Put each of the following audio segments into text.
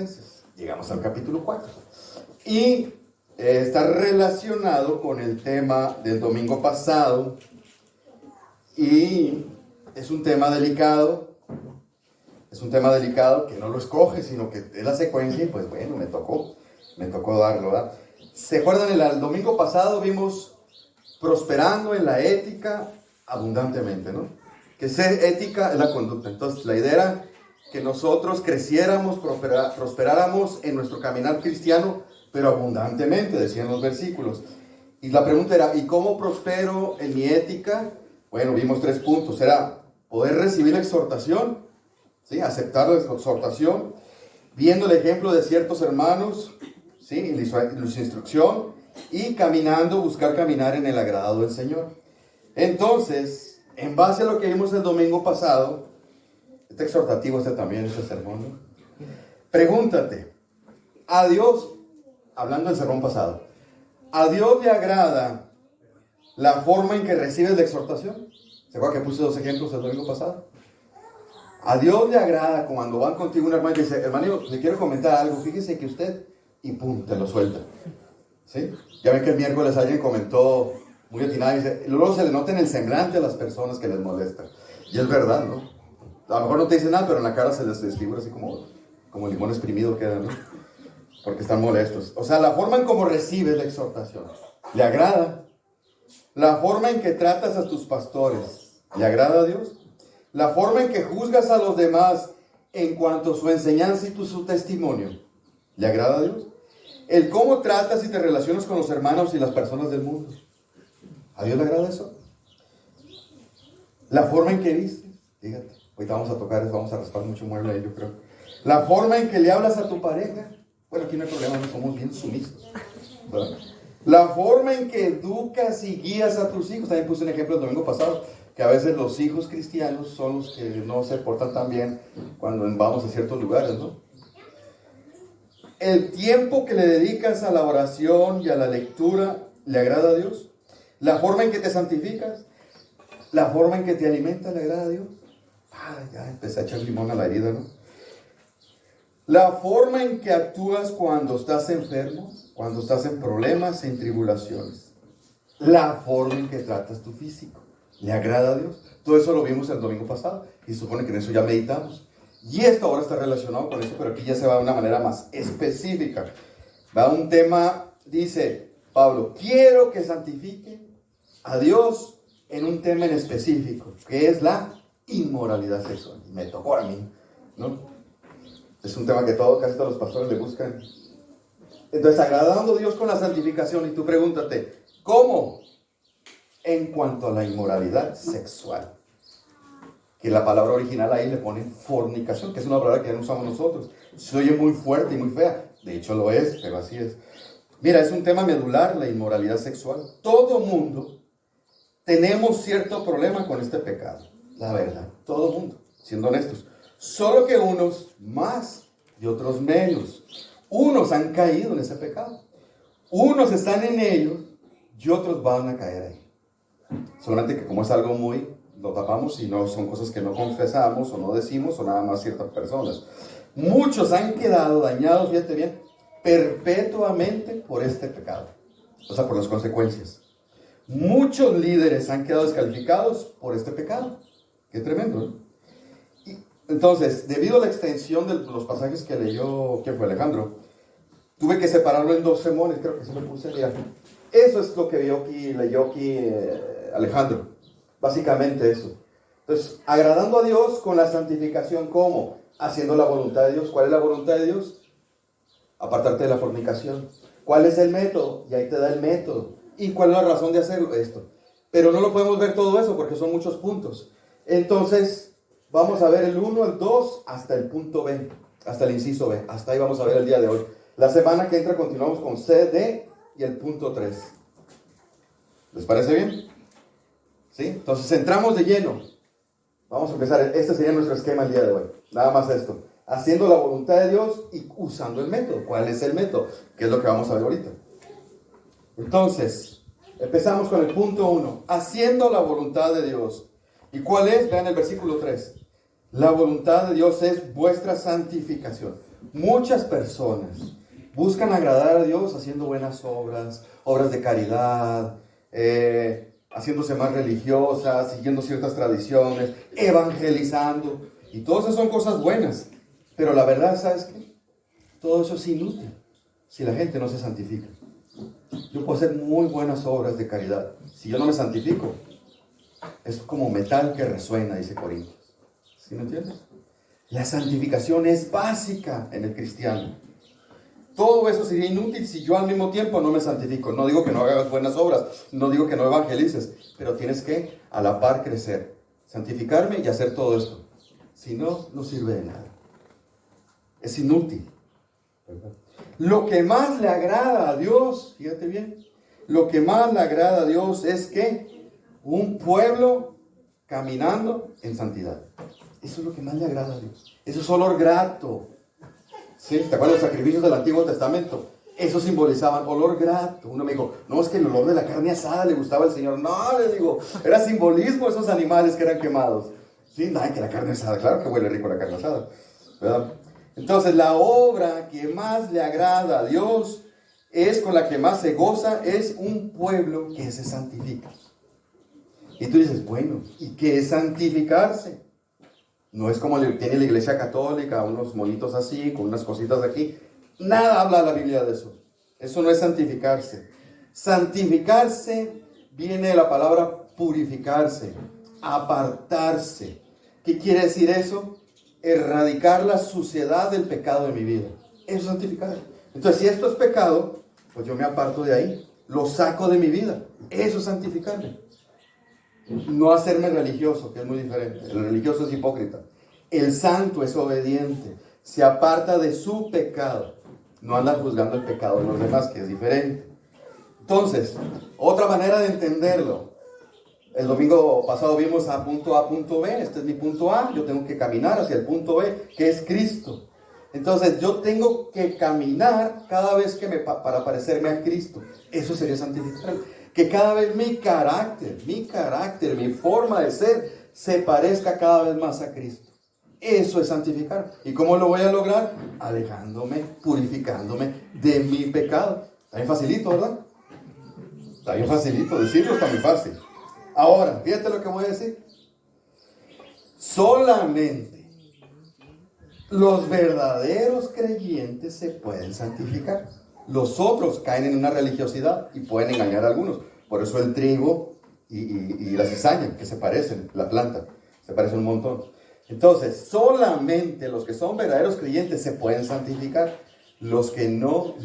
Colosenses. Llegamos al capítulo 4. Y está relacionado con el tema del domingo pasado. Y es un tema delicado. Es un tema delicado que no lo escoge, sino que es la secuencia. Y pues bueno, me tocó darlo, ¿verdad? ¿Se acuerdan? El domingo pasado vimos prosperando en la ética abundantemente, ¿no? Que ser ética es la conducta. Entonces, la idea era que nosotros creciéramos, prosperáramos en nuestro caminar cristiano, pero abundantemente, decían los versículos. Y la pregunta era, ¿y cómo prospero en mi ética? Bueno, vimos 3 puntos. Era poder recibir la exhortación, ¿sí? Aceptar la exhortación, viendo el ejemplo de ciertos hermanos, ¿sí? Y su instrucción, y caminando, buscar caminar en el agrado del Señor. Entonces, en base a lo que vimos el domingo pasado, este exhortativo también, este sermón, ¿no? Pregúntate, a Dios, hablando del sermón pasado, ¿a Dios le agrada la forma en que recibes la exhortación? ¿Se acuerdan que puse 2 ejemplos el domingo pasado? A Dios le agrada cuando van contigo un hermano y dice, hermano, le quiero comentar algo, fíjese que usted, y pum, te lo suelta. ¿Sí? Ya ven que el miércoles alguien comentó muy atinado y dice, luego se le nota en el semblante a las personas que les molesta. Y es verdad, ¿no? A lo mejor no te dicen nada, pero en la cara se les desfigura así como limón exprimido queda, ¿no? Porque están molestos. O sea, la forma en cómo recibes la exhortación, ¿le agrada? La forma en que tratas a tus pastores, ¿le agrada a Dios? La forma en que juzgas a los demás en cuanto a su enseñanza y su testimonio, ¿le agrada a Dios? El cómo tratas y te relacionas con los hermanos y las personas del mundo, ¿a Dios le agrada eso? La forma en que vistes, fíjate, ahorita vamos a tocar eso, vamos a raspar mucho mueble ahí, yo creo. La forma en que le hablas a tu pareja, bueno, aquí no hay problema, no somos bien sumisos, ¿verdad? La forma en que educas y guías a tus hijos, también puse un ejemplo el domingo pasado, que a veces los hijos cristianos son los que no se portan tan bien cuando vamos a ciertos lugares, ¿no? El tiempo que le dedicas a la oración y a la lectura, ¿le agrada a Dios? La forma en que te santificas, la forma en que te alimentas, ¿le agrada a Dios? Ya empecé a echar limón a la herida, ¿no? La forma en que actúas cuando estás enfermo, cuando estás en problemas, en tribulaciones. La forma en que tratas tu físico, ¿le agrada a Dios? Todo eso lo vimos el domingo pasado y supone que en eso ya meditamos. Y esto ahora está relacionado con eso, pero aquí ya se va de una manera más específica. Va un tema, dice Pablo, quiero que santifiquen a Dios en un tema en específico, que es la inmoralidad sexual. Me tocó a mí, ¿no? Es un tema que casi todos los pastores le buscan. Entonces, agradando a Dios con la santificación, y tú pregúntate, ¿cómo? En cuanto a la inmoralidad sexual. Que la palabra original ahí le ponen fornicación, que es una palabra que ya no usamos nosotros. Se oye muy fuerte y muy fea. De hecho lo es, pero así es. Mira, es un tema medular, la inmoralidad sexual. Todo mundo tenemos cierto problema con este pecado. La verdad, todo mundo, siendo honestos. Solo que unos más y otros menos. Unos han caído en ese pecado. Unos están en ellos y otros van a caer ahí. Solamente que como es algo lo tapamos y no son cosas que no confesamos o no decimos o nada más ciertas personas. Muchos han quedado dañados, fíjate bien, perpetuamente por este pecado. O sea, por las consecuencias. Muchos líderes han quedado descalificados por este pecado. Qué tremendo, ¿no? Y entonces, debido a la extensión de los pasajes que leyó, ¿quién fue? Alejandro, tuve que separarlo en 2 sermones, creo que se lo puse ya. Eso es lo que leyó aquí Alejandro. Básicamente eso. Entonces, agradando a Dios con la santificación, ¿cómo? Haciendo la voluntad de Dios. ¿Cuál es la voluntad de Dios? Apartarte de la fornicación. ¿Cuál es el método? Y ahí te da el método. ¿Y cuál es la razón de hacerlo? Esto. Pero no lo podemos ver todo eso porque son muchos puntos. Entonces, vamos a ver el 1, el 2, hasta el punto B, hasta el inciso B. Hasta ahí vamos a ver el día de hoy. La semana que entra continuamos con C, D y el punto 3. ¿Les parece bien? ¿Sí? Entonces entramos de lleno. Vamos a empezar. Este sería nuestro esquema el día de hoy. Nada más esto. Haciendo la voluntad de Dios y usando el método. ¿Cuál es el método? Que es lo que vamos a ver ahorita. Entonces, empezamos con el punto 1. Haciendo la voluntad de Dios. ¿Y cuál es? Vean el versículo 3. La voluntad de Dios es vuestra santificación. Muchas personas buscan agradar a Dios haciendo buenas obras, obras de caridad, haciéndose más religiosas, siguiendo ciertas tradiciones, evangelizando. Y todas esas son cosas buenas. Pero la verdad, ¿sabes qué? Todo eso es inútil si la gente no se santifica. Yo puedo hacer muy buenas obras de caridad. Si yo no me santifico, es como metal que resuena, dice Corintios. ¿Sí me entiendes? La santificación es básica en el cristiano. Todo eso sería inútil si yo al mismo tiempo no me santifico. No digo que no hagas buenas obras, no digo que no evangelices, pero tienes que a la par crecer, santificarme y hacer todo esto. Si no, no sirve de nada. Es inútil, ¿verdad? Lo que más le agrada a Dios, fíjate bien, lo que más le agrada a Dios es que un pueblo caminando en santidad. Eso es lo que más le agrada a Dios. Eso es olor grato. ¿Sí? ¿Te acuerdas de los sacrificios del Antiguo Testamento? Eso simbolizaban olor grato. Uno me dijo, no, es que el olor de la carne asada le gustaba al Señor. No, le digo, era simbolismo esos animales que eran quemados. Sí, no, que la carne asada, claro que huele rico la carne asada, ¿verdad? Entonces, la obra que más le agrada a Dios es con la que más se goza, es un pueblo que se santifica. Y tú dices, bueno, ¿y qué es santificarse? No es como tiene la Iglesia Católica, unos monitos así, con unas cositas aquí. Nada habla la Biblia de eso. Eso no es santificarse. Santificarse viene de la palabra purificarse, apartarse. ¿Qué quiere decir eso? Erradicar la suciedad del pecado de mi vida. Eso es santificar. Entonces, si esto es pecado, pues yo me aparto de ahí. Lo saco de mi vida. Eso es santificarme. No hacerme religioso, que es muy diferente. El religioso es hipócrita. El santo es obediente. Se aparta de su pecado. No anda juzgando el pecado de los demás, que es diferente. Entonces, otra manera de entenderlo. El domingo pasado vimos a punto A, punto B. Este es mi punto A. Yo tengo que caminar hacia el punto B, que es Cristo. Entonces, yo tengo que caminar cada vez que para parecerme a Cristo. Eso sería santificar. Que cada vez mi carácter, mi forma de ser, se parezca cada vez más a Cristo. Eso es santificar. ¿Y cómo lo voy a lograr? Alejándome, purificándome de mi pecado. Está bien facilito, ¿verdad? Está bien facilito. Decirlo está muy fácil. Ahora, fíjate lo que voy a decir. Solamente los verdaderos creyentes se pueden santificar. Los otros caen en una religiosidad y pueden engañar a algunos. Por eso el trigo y la cizaña, que se parecen, la planta, se parecen un montón. Entonces, solamente los que son verdaderos creyentes se pueden santificar. Los que no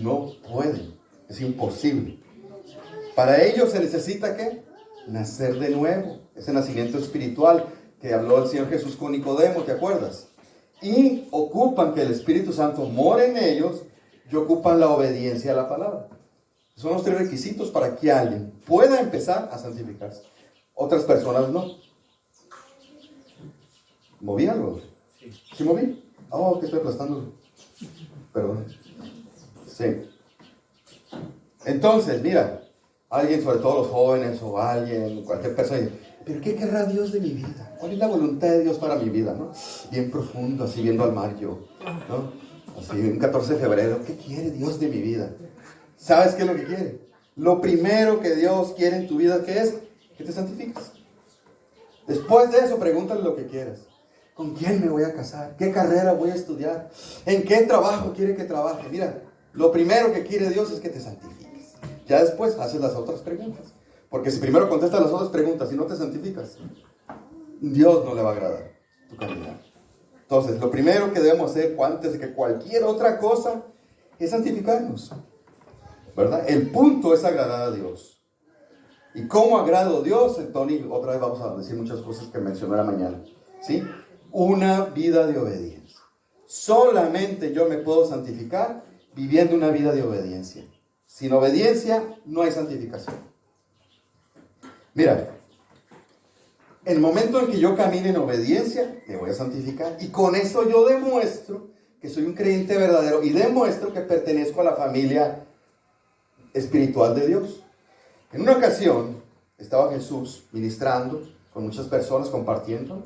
pueden. Es imposible. Para ello se necesita, ¿qué? Nacer de nuevo. Ese nacimiento espiritual que habló el Señor Jesús con Nicodemo, ¿te acuerdas? Y ocupan que el Espíritu Santo more en ellos y ocupan la obediencia a la palabra. Son los tres requisitos para que alguien pueda empezar a santificarse. Otras personas no. ¿Moví algo? ¿Sí moví? Oh, que estoy aplastando. Perdón. Sí. Entonces, mira, alguien, sobre todo los jóvenes o alguien, cualquier persona, dice, ¿pero qué querrá Dios de mi vida? ¿Cuál es la voluntad de Dios para mi vida? ¿No? Bien profundo, así viendo al mar yo, ¿no? Así, un 14 de febrero, ¿qué quiere Dios de mi vida? ¿Sabes qué es lo que quiere? Lo primero que Dios quiere en tu vida, ¿qué es? Que te santifiques. Después de eso, pregúntale lo que quieras. ¿Con quién me voy a casar? ¿Qué carrera voy a estudiar? ¿En qué trabajo quiere que trabaje? Mira, lo primero que quiere Dios es que te santifiques. Ya después haces las otras preguntas. Porque si primero contestas las otras preguntas y no te santificas, Dios no le va a agradar tu caminar. Entonces, lo primero que debemos hacer antes de que cualquier otra cosa es santificarnos, ¿verdad? El punto es agradar a Dios. ¿Y cómo agrado a Dios? Tony, otra vez vamos a decir muchas cosas que mencioné la mañana, ¿sí? Una vida de obediencia. Solamente yo me puedo santificar viviendo una vida de obediencia. Sin obediencia no hay santificación. Mira, el momento en que yo camine en obediencia, me voy a santificar. Y con eso yo demuestro que soy un creyente verdadero y demuestro que pertenezco a la familia espiritual de Dios. En una ocasión estaba Jesús ministrando con muchas personas, compartiendo.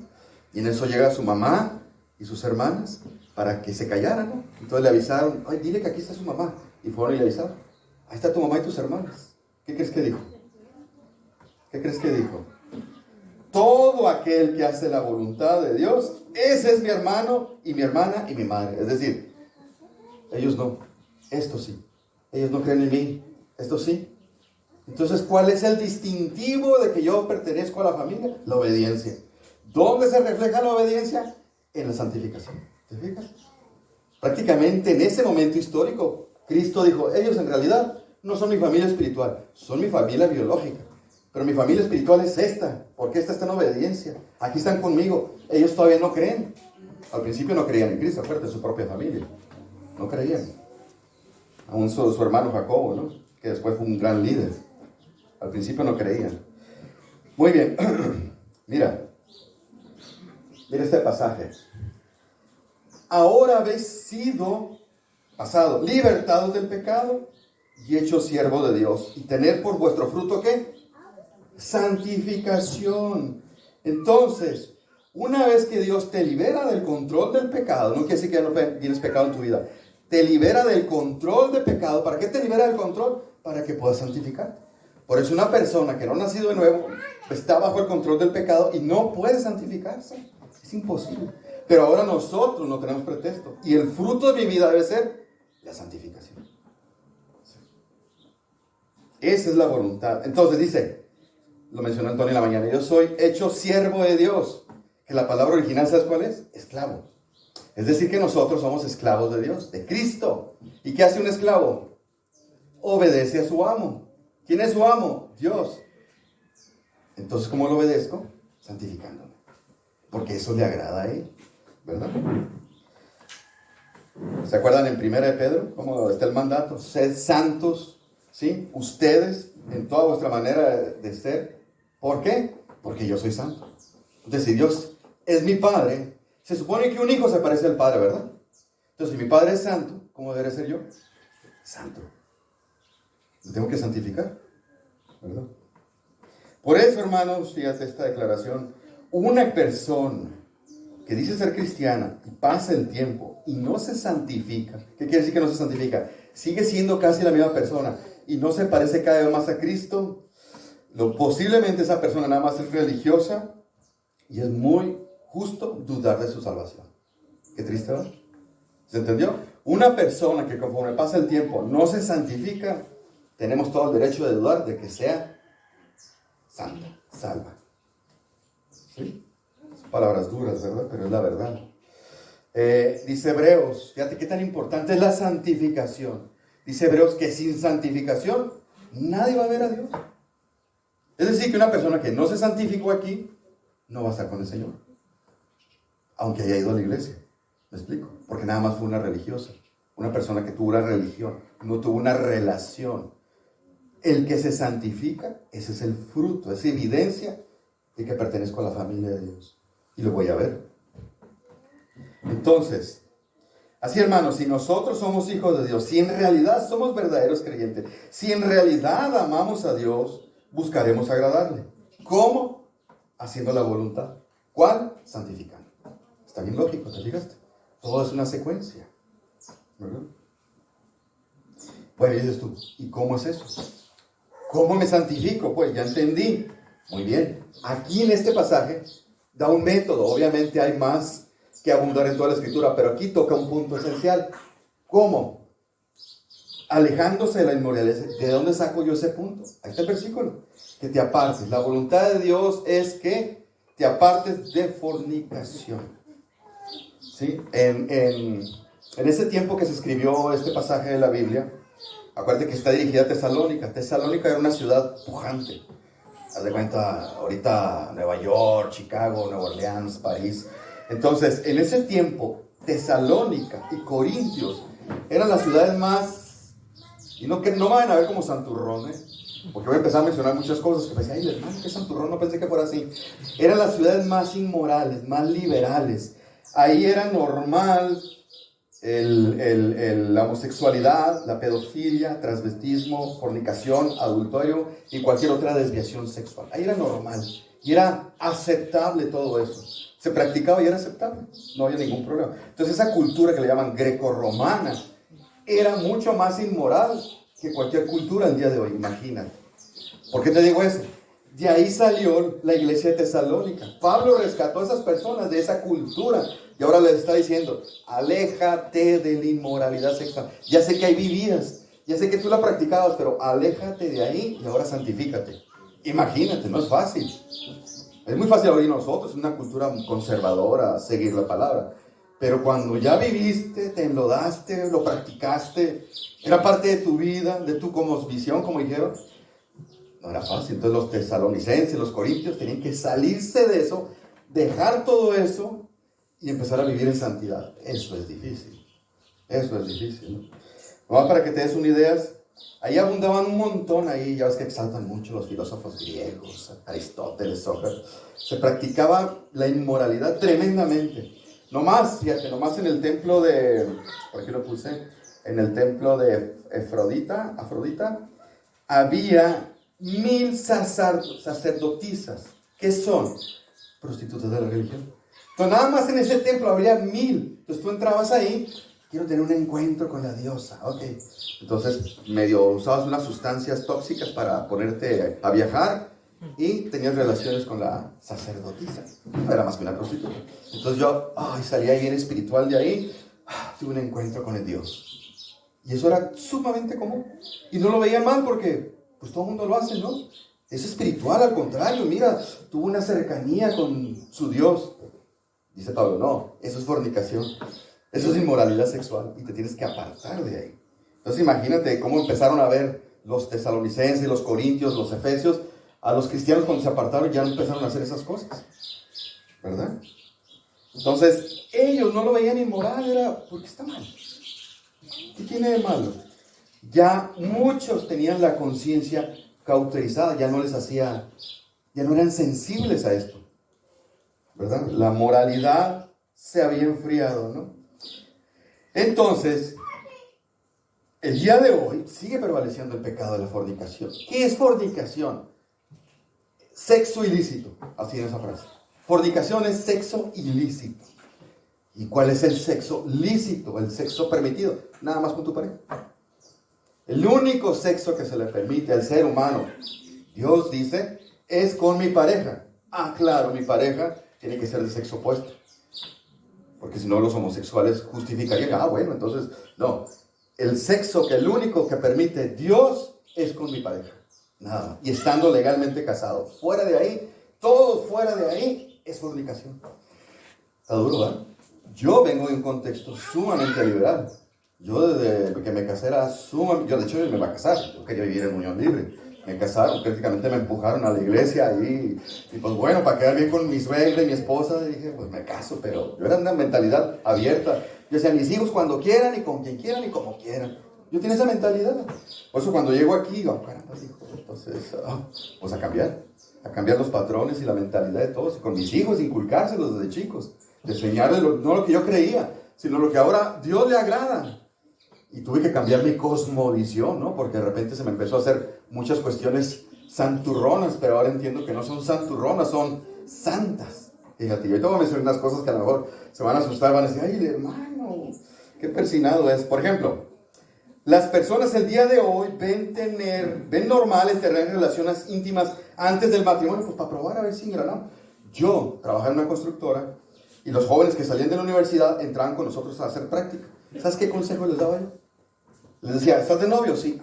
Y en eso llega su mamá y sus hermanas. para que se callaran, ¿no? Entonces le avisaron, ay, dile que aquí está su mamá. Y fueron y le avisaron, ahí está tu mamá y tus hermanas. ¿Qué crees que dijo? ¿Qué crees que dijo? Todo aquel que hace la voluntad de Dios, ese es mi hermano y mi hermana y mi madre. Es decir, ellos no, estos sí. Ellos no creen en mí, estos sí. Entonces, ¿cuál es el distintivo de que yo pertenezco a la familia? La obediencia. ¿Dónde se refleja la obediencia? En la santificación. ¿Te fijas? Prácticamente en ese momento histórico, Cristo dijo, ellos en realidad no son mi familia espiritual, son mi familia biológica. Pero mi familia espiritual es esta, porque esta está en obediencia. Aquí están conmigo. Ellos todavía no creen. Al principio no creían en Cristo, acuérdate de su propia familia. No creían. Aún su hermano Jacobo, ¿no? Que después fue un gran líder. Al principio no creían. Muy bien. Mira este pasaje. Ahora habéis sido, pasado, libertados del pecado y hechos siervos de Dios. Y tener por vuestro fruto, ¿qué? Santificación. Entonces, una vez que Dios te libera del control del pecado, no quiere decir que ya no tienes pecado en tu vida, te libera del control de pecado. ¿Para qué te libera del control? Para que puedas santificar. Por eso una persona que no ha nacido de nuevo está bajo el control del pecado y no puede santificarse. Es imposible. Pero ahora nosotros no tenemos pretexto. Y el fruto de mi vida debe ser la santificación. Esa es la voluntad. Entonces dice, lo mencionó Antonio en la mañana, yo soy hecho siervo de Dios. Que la palabra original, ¿sabes cuál es? Esclavo. Es decir, que nosotros somos esclavos de Dios, de Cristo. ¿Y qué hace un esclavo? Obedece a su amo. ¿Quién es su amo? Dios. Entonces, ¿cómo lo obedezco? Santificándome. Porque eso le agrada a Él, ¿verdad? ¿Se acuerdan en 1 de Pedro? ¿Cómo está el mandato? Sed santos, ¿sí? Ustedes, en toda vuestra manera de ser. ¿Por qué? Porque yo soy santo. Entonces, si Dios es mi Padre, se supone que un hijo se parece al Padre, ¿verdad? Entonces, si mi Padre es santo, ¿cómo debería ser yo? Santo. Lo tengo que santificar, ¿verdad? Por eso, hermanos, fíjate esta declaración. Una persona que dice ser cristiana y pasa el tiempo y no se santifica. ¿Qué quiere decir que no se santifica? Sigue siendo casi la misma persona y no se parece cada vez más a Cristo. Posiblemente esa persona nada más es religiosa y es muy justo dudar de su salvación. Qué triste, ¿verdad? ¿Se entendió? Una persona que conforme pasa el tiempo no se santifica, tenemos todo el derecho de dudar de que sea santa, salva. ¿Sí? Son palabras duras, ¿verdad? Pero es la verdad. Dice Hebreos, fíjate qué tan importante es la santificación. Dice Hebreos que sin santificación nadie va a ver a Dios. Es decir, que una persona que no se santificó aquí no va a estar con el Señor, aunque haya ido a la iglesia. ¿Me explico? Porque nada más fue una religiosa, una persona que tuvo una religión, no tuvo una relación. El que se santifica, ese es el fruto, es evidencia de que pertenezco a la familia de Dios. Y lo voy a ver. Entonces, así hermanos, si nosotros somos hijos de Dios, si en realidad somos verdaderos creyentes, si en realidad amamos a Dios, buscaremos agradarle. ¿Cómo? Haciendo la voluntad. ¿Cuál? Santificando. Está bien lógico, ¿te fijaste? Todo es una secuencia, ¿verdad? Bueno, dices tú, ¿y cómo es eso? ¿Cómo me santifico? Pues ya entendí. Muy bien. Aquí en este pasaje da un método. Obviamente hay más que abundar en toda la escritura, pero aquí toca un punto esencial. ¿Cómo? Alejándose de la inmoralidad. ¿De dónde saco yo ese punto? Ahí está el versículo. Que te apartes. La voluntad de Dios es que te apartes de fornicación. ¿Sí? En ese tiempo que se escribió este pasaje de la Biblia, acuérdate que está dirigida a Tesalónica. Tesalónica era una ciudad pujante. Haz de cuenta, ahorita Nueva York, Chicago, Nueva Orleans, París. Entonces, en ese tiempo, Tesalónica y Corintios eran las ciudades más, y no van a ver como santurrones, porque voy a empezar a mencionar muchas cosas que pensé, ay, hermano, ¿qué santurrón? No pensé que fuera así. Eran las ciudades más inmorales, más liberales. Ahí era normal la homosexualidad, la pedofilia, transvestismo, fornicación, adulterio y cualquier otra desviación sexual. Ahí era normal y era aceptable todo eso. Se practicaba y era aceptable. No había ningún problema. Entonces esa cultura que le llaman grecorromana era mucho más inmoral que cualquier cultura el día de hoy, imagínate. ¿Por qué te digo eso? De ahí salió la iglesia de Tesalónica. Pablo rescató a esas personas de esa cultura y ahora les está diciendo, aléjate de la inmoralidad sexual. Ya sé que ahí vivías, ya sé que tú la practicabas, pero aléjate de ahí y ahora santifícate. Imagínate, no es fácil. Es muy fácil hoy nosotros, una cultura conservadora, seguir la palabra. Pero cuando ya viviste, te enlodaste, lo practicaste, era parte de tu vida, de tu cosmovisión, como dijeron, no era fácil. Entonces los tesalonicenses, los corintios tenían que salirse de eso, dejar todo eso y empezar a vivir en santidad. Eso es difícil. Eso es difícil, ¿no? Vamos, para que te des una idea, ahí abundaban un montón, ahí ya ves que exaltan mucho los filósofos griegos, Aristóteles, Sócrates. Se practicaba la inmoralidad tremendamente. Nomás, fíjate, nomás en el templo de, por aquí lo puse, en el templo de Afrodita, había 1000 sacerdotisas. ¿Qué son? Prostitutas de la religión. Entonces nada más en ese templo habría 1000. Entonces tú entrabas ahí, quiero tener un encuentro con la diosa, ok. Entonces medio usabas unas sustancias tóxicas para ponerte a viajar y tenías relaciones con la sacerdotisa. No era más que una prostituta. Entonces yo salía bien espiritual de ahí, tuve un encuentro con el Dios. Y eso era sumamente común. Y no lo veían mal porque pues todo el mundo lo hace, ¿no? Es espiritual, al contrario, mira, tuvo una cercanía con su Dios. Dice Pablo, no, eso es fornicación, eso es inmoralidad sexual y te tienes que apartar de ahí. Entonces imagínate cómo empezaron a ver los tesalonicenses, los corintios, los efesios, a los cristianos cuando se apartaron ya empezaron a hacer esas cosas, ¿verdad? Entonces ellos no lo veían inmoral, era porque está mal. ¿Qué tiene de malo? Ya muchos tenían la conciencia cauterizada, ya no eran sensibles a esto, ¿verdad? La moralidad se había enfriado, ¿no? Entonces, el día de hoy sigue prevaleciendo el pecado de la fornicación. ¿Qué es fornicación? Sexo ilícito, así en esa frase. Fornicación es sexo ilícito. ¿Y cuál es el sexo lícito? El sexo permitido, nada más con tu pareja. El único sexo que se le permite al ser humano, Dios dice, es con mi pareja. Claro, mi pareja tiene que ser de sexo opuesto. Porque si no, los homosexuales justificarían, bueno, entonces, no. El único que permite Dios es con mi pareja. Nada. Y estando legalmente casado. Fuera de ahí, todo fuera de ahí es fornicación. Está duro, ¿verdad? Yo vengo de un contexto sumamente liberal. Yo desde que me casé era yo de hecho me iba a casar. Yo quería vivir en unión libre. Me casaron, prácticamente me empujaron a la iglesia y pues bueno, para quedar bien con mi suegra y mi esposa, dije, pues me caso, pero yo era una mentalidad abierta. Yo decía, mis hijos cuando quieran y con quien quieran y como quieran. Yo tenía esa mentalidad. Por eso cuando llego aquí, digo, caramba, hijo, entonces, pues a cambiar los patrones y la mentalidad de todos. Y con mis hijos, inculcárselos desde chicos. De enseñarles no lo que yo creía, sino lo que ahora Dios le agrada. Y tuve que cambiar mi cosmovisión, ¿no? Porque de repente se me empezó a hacer muchas cuestiones santurronas, pero ahora entiendo que no son santurronas, son santas. Fíjate, yo te voy a mencionar unas cosas que a lo mejor se van a asustar, van a decir, ay, hermano, qué persinado es. Por ejemplo, las personas el día de hoy ven normales tener relaciones íntimas antes del matrimonio, pues para probar a ver si engranamos. Yo trabajaba en una constructora y los jóvenes que salían de la universidad entraban con nosotros a hacer práctica. ¿Sabes qué consejo les daba yo? Les decía, ¿estás de novio? Sí.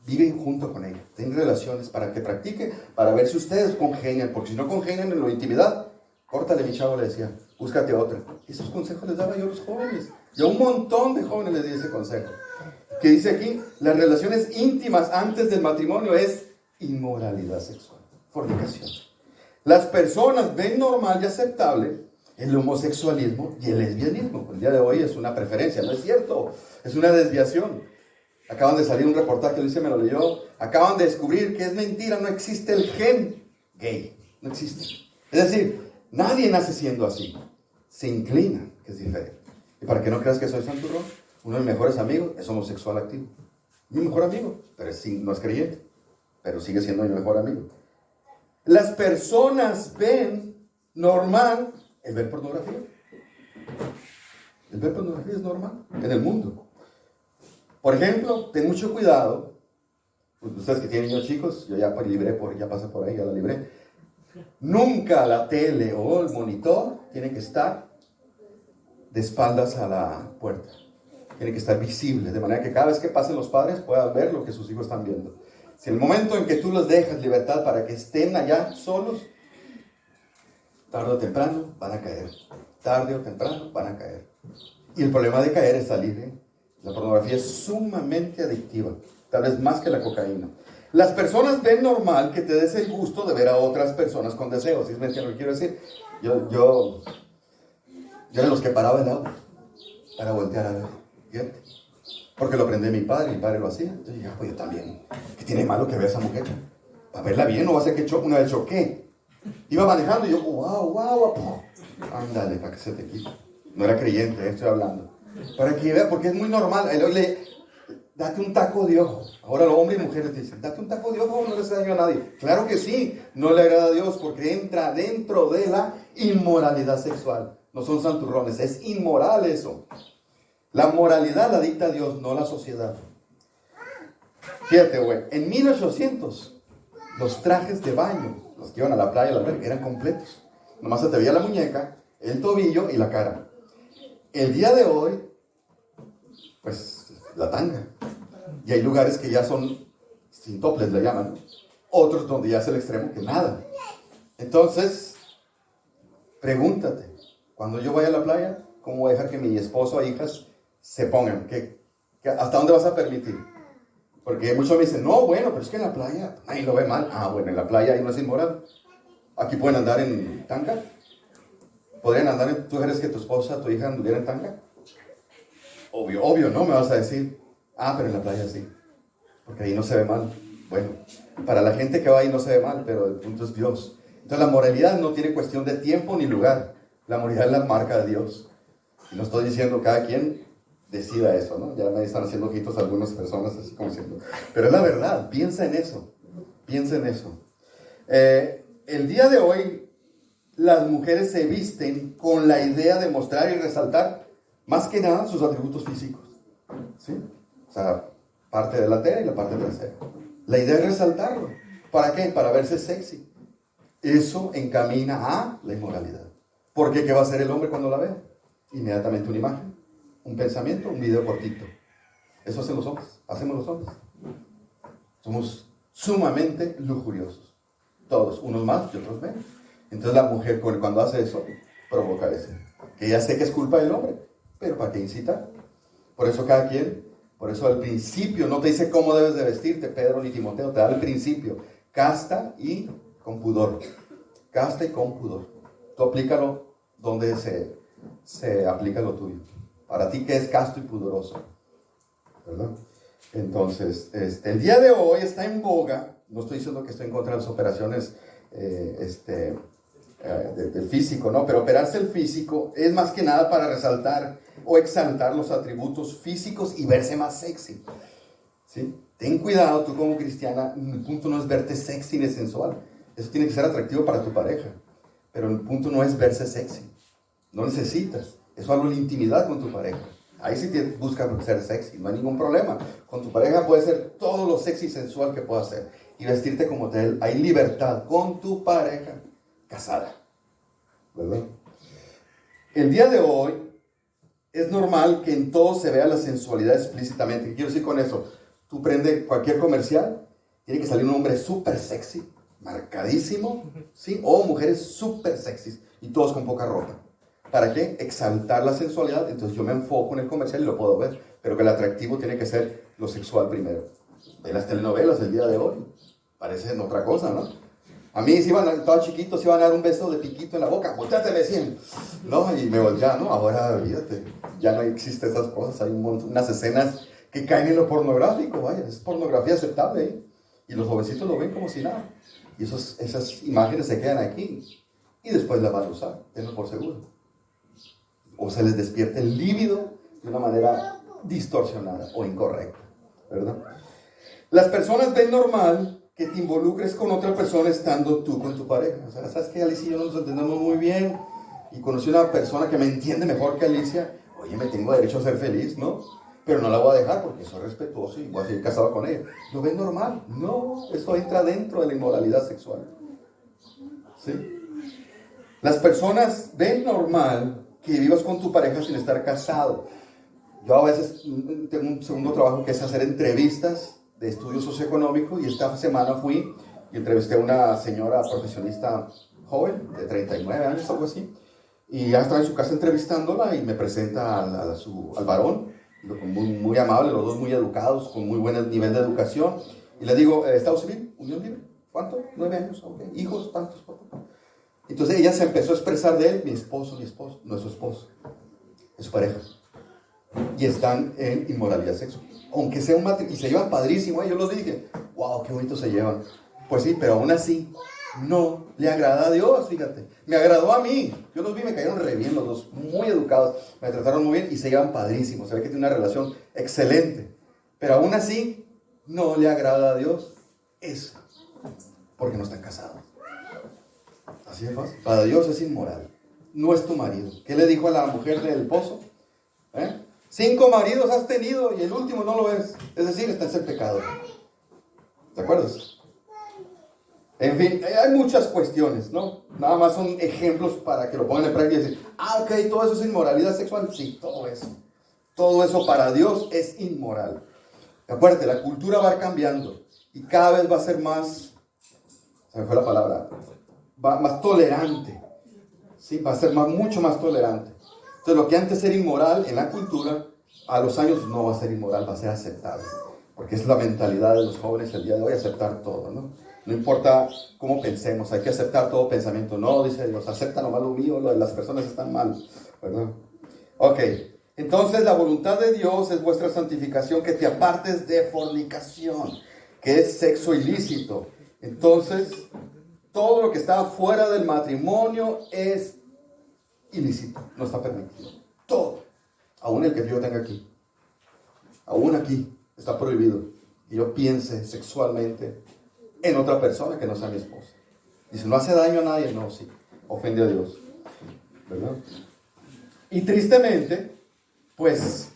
Viven junto con ella. Tienen relaciones para que practiquen, para ver si ustedes congenian. Porque si no congenian en la intimidad, córtale, mi chavo, le decía, búscate otra. Esos consejos les daba yo a los jóvenes. Y a un montón de jóvenes les di ese consejo. Que dice aquí, las relaciones íntimas antes del matrimonio es inmoralidad sexual, fornicación. Las personas ven normal y aceptable el homosexualismo y el lesbianismo. El día de hoy es una preferencia, no es cierto, es una desviación. Acaban de salir un reportaje, Luis me lo leyó, acaban de descubrir que es mentira, no existe el gen gay, no existe. Es decir, nadie nace siendo así, se inclina, que es diferente. Y para que no creas que soy santurrón, uno de mis mejores amigos es homosexual activo. Mi mejor amigo, pero no es creyente, pero sigue siendo mi mejor amigo. Las personas ven normal el ver pornografía. El ver pornografía es normal en el mundo. Por ejemplo, ten mucho cuidado. Pues ustedes que tienen niños chicos, yo ya libré, ya pasé por ahí, ya la libré. Nunca la tele o el monitor tiene que estar de espaldas a la puerta. Tiene que estar visible, de manera que cada vez que pasen los padres puedan ver lo que sus hijos están viendo. Si el momento en que tú les dejas libertad para que estén allá solos, tarde o temprano van a caer. Tarde o temprano van a caer. Y el problema de caer es salir, ¿eh? La pornografía es sumamente adictiva, tal vez más que la cocaína. Las personas ven normal que te des el gusto de ver a otras personas con deseos. ¿Sí me entiendes lo que quiero decir? Yo era de los que paraba el auto para voltear a ver. Fíjate. Porque lo aprendí mi padre lo hacía. Entonces yo, pues yo también. ¿Qué tiene malo que vea a esa mujer? Para verla bien, no va a ser que una vez choqué. Iba manejando y yo, wow. Ándale, para que se te quite. No era creyente, estoy hablando. Para que vea, porque es muy normal. Date un taco de ojo. Ahora los hombres y mujeres dicen, date un taco de ojo, no le hace daño a nadie. Claro que sí, no le agrada a Dios porque entra dentro de la inmoralidad sexual. No son santurrones, es inmoral eso. La moralidad la dicta Dios, no la sociedad. Fíjate, güey, en 1800 los trajes de baño, los que iban a la playa, eran completos. Nomás se te veía la muñeca, el tobillo y la cara. El día de hoy, pues, la tanga. Y hay lugares que ya son sin toples, le llaman. Otros donde ya es el extremo que nada. Entonces, pregúntate, cuando yo vaya a la playa, ¿cómo voy a dejar que mi esposo o hijas se pongan? ¿Hasta dónde vas a permitir? Porque muchos me dicen, no, bueno, pero es que en la playa nadie lo ve mal. Ah, bueno, en la playa ahí no es inmoral. Aquí pueden andar en tanga. ¿Podrían andar tú eres que tu esposa, tu hija anduviera en tanga? Obvio, ¿no? Me vas a decir, pero en la playa sí, porque ahí no se ve mal. Bueno, para la gente que va ahí no se ve mal, pero el punto es Dios. Entonces la moralidad no tiene cuestión de tiempo ni lugar. La moralidad es la marca de Dios. Y no estoy diciendo cada quien decida eso, ¿no? Ya me están haciendo ojitos algunas personas así como diciendo. Pero es la verdad, piensa en eso. El día de hoy, las mujeres se visten con la idea de mostrar y resaltar más que nada sus atributos físicos. ¿Sí? O sea, parte delantera y la parte trasera. La idea es resaltarlo. ¿Para qué? Para verse sexy. Eso encamina a la inmoralidad. Porque ¿qué va a hacer el hombre cuando la vea? Inmediatamente una imagen, un pensamiento, un video cortito. Eso hacen los hombres. Hacemos los hombres. Somos sumamente lujuriosos. Todos, unos más y otros menos. Entonces la mujer cuando hace eso, provoca eso. Que ya sé que es culpa del hombre, pero ¿para qué incitar? Por eso cada quien, por eso al principio no te dice cómo debes de vestirte, Pedro ni Timoteo, te da el principio. Casta y con pudor. Casta y con pudor. Tú aplícalo donde se aplica lo tuyo. Para ti que es casto y pudoroso. ¿Verdad? Entonces, el día de hoy está en boga. No estoy diciendo que estoy en contra de las operaciones del físico, ¿no? Pero operarse el físico es más que nada para resaltar o exaltar los atributos físicos y verse más sexy. ¿Sí? Ten cuidado, tú como cristiana, el punto no es verte sexy ni sensual. Eso tiene que ser atractivo para tu pareja. Pero el punto no es verse sexy. No necesitas. Eso habla de la intimidad con tu pareja. Ahí sí te buscas ser sexy, no hay ningún problema. Con tu pareja puedes ser todo lo sexy y sensual que puedas ser. Y vestirte como tal. Hay libertad con tu pareja casada. ¿Verdad? El día de hoy es normal que en todo se vea la sensualidad explícitamente. ¿Qué quiero decir con eso? Tú prende cualquier comercial, tiene que salir un hombre súper sexy, marcadísimo, ¿sí? O mujeres súper sexys y todos con poca ropa. ¿Para qué? Exaltar la sensualidad. Entonces yo me enfoco en el comercial y lo puedo ver, pero que el atractivo tiene que ser lo sexual primero. Ve las telenovelas del día de hoy, parecen otra cosa, ¿no? A mí, si todos chiquitos, iban a dar un beso de piquito en la boca, volteate, me decían, ¿no? Y me volteaba, ¿no? Ahora, olvídate, ya no existen esas cosas, hay unas escenas que caen en lo pornográfico, vaya, es pornografía aceptable, ¿eh? Y los jovencitos lo ven como si nada. Y esas imágenes se quedan aquí y después las van a usar, tenlo por seguro. O se les despierta el líbido de una manera distorsionada o incorrecta, ¿verdad? Las personas ven normal que te involucres con otra persona estando tú con tu pareja. O sea, ¿sabes qué? Alicia y yo no nos entendemos muy bien y conocí una persona que me entiende mejor que Alicia. Oye, me tengo derecho a ser feliz, ¿no? Pero no la voy a dejar porque soy respetuoso y voy a seguir casado con ella. ¿Lo ven normal? No, eso entra dentro de la inmoralidad sexual. ¿Sí? Las personas ven normal que vivas con tu pareja sin estar casado. Yo a veces tengo un segundo trabajo que es hacer entrevistas de estudio socioeconómico y esta semana fui y entrevisté a una señora profesionista joven de 39 años, algo así, y ya estaba en su casa entrevistándola y me presenta al varón, muy amable, los dos muy educados, con muy buen nivel de educación, y le digo, ¿Estado civil? ¿Unión libre? ¿Cuánto? 9 años, ok. ¿Hijos? ¿Tantos? Entonces ella se empezó a expresar de él, mi esposo, no es su esposo, es su pareja. Y están en inmoralidad sexual. Aunque sea un matrimonio, y se llevan padrísimo, yo los dije, wow, qué bonito se llevan. Pues sí, pero aún así, no le agrada a Dios, fíjate. Me agradó a mí. Yo los vi, me cayeron re bien los dos, muy educados, me trataron muy bien y se llevan padrísimo. Se ve que tiene una relación excelente. Pero aún así, no le agrada a Dios eso, porque no están casados. Así de fácil. Para Dios es inmoral. No es tu marido. ¿Qué le dijo a la mujer del pozo? 5 maridos has tenido y el último no lo es. Es decir, está en ese pecado. ¿Te acuerdas? En fin, hay muchas cuestiones, ¿no? Nada más son ejemplos para que lo pongan en práctica y decir, ok, todo eso es inmoralidad sexual. Sí, todo eso. Todo eso para Dios es inmoral. Acuérdate, la cultura va cambiando y cada vez va a ser más, se me fue la palabra, más tolerante. ¿Sí? Va a ser mucho más tolerante. Entonces, lo que antes era inmoral en la cultura, a los años no va a ser inmoral, va a ser aceptable. Porque es la mentalidad de los jóvenes el día de hoy, aceptar todo, ¿no? No importa cómo pensemos, hay que aceptar todo pensamiento. No, dice Dios, acepta nomás lo mío, lo de las personas están mal, ¿verdad? Ok, entonces la voluntad de Dios es vuestra santificación, que te apartes de fornicación, que es sexo ilícito. Entonces, todo lo que está fuera del matrimonio es ilícito, no está permitido. Todo, aún el que yo tenga aquí, aún aquí está prohibido que yo piense sexualmente en otra persona que no sea mi esposa. Dice, no hace daño a nadie, no, sí, ofende a Dios, ¿verdad? Y tristemente, pues,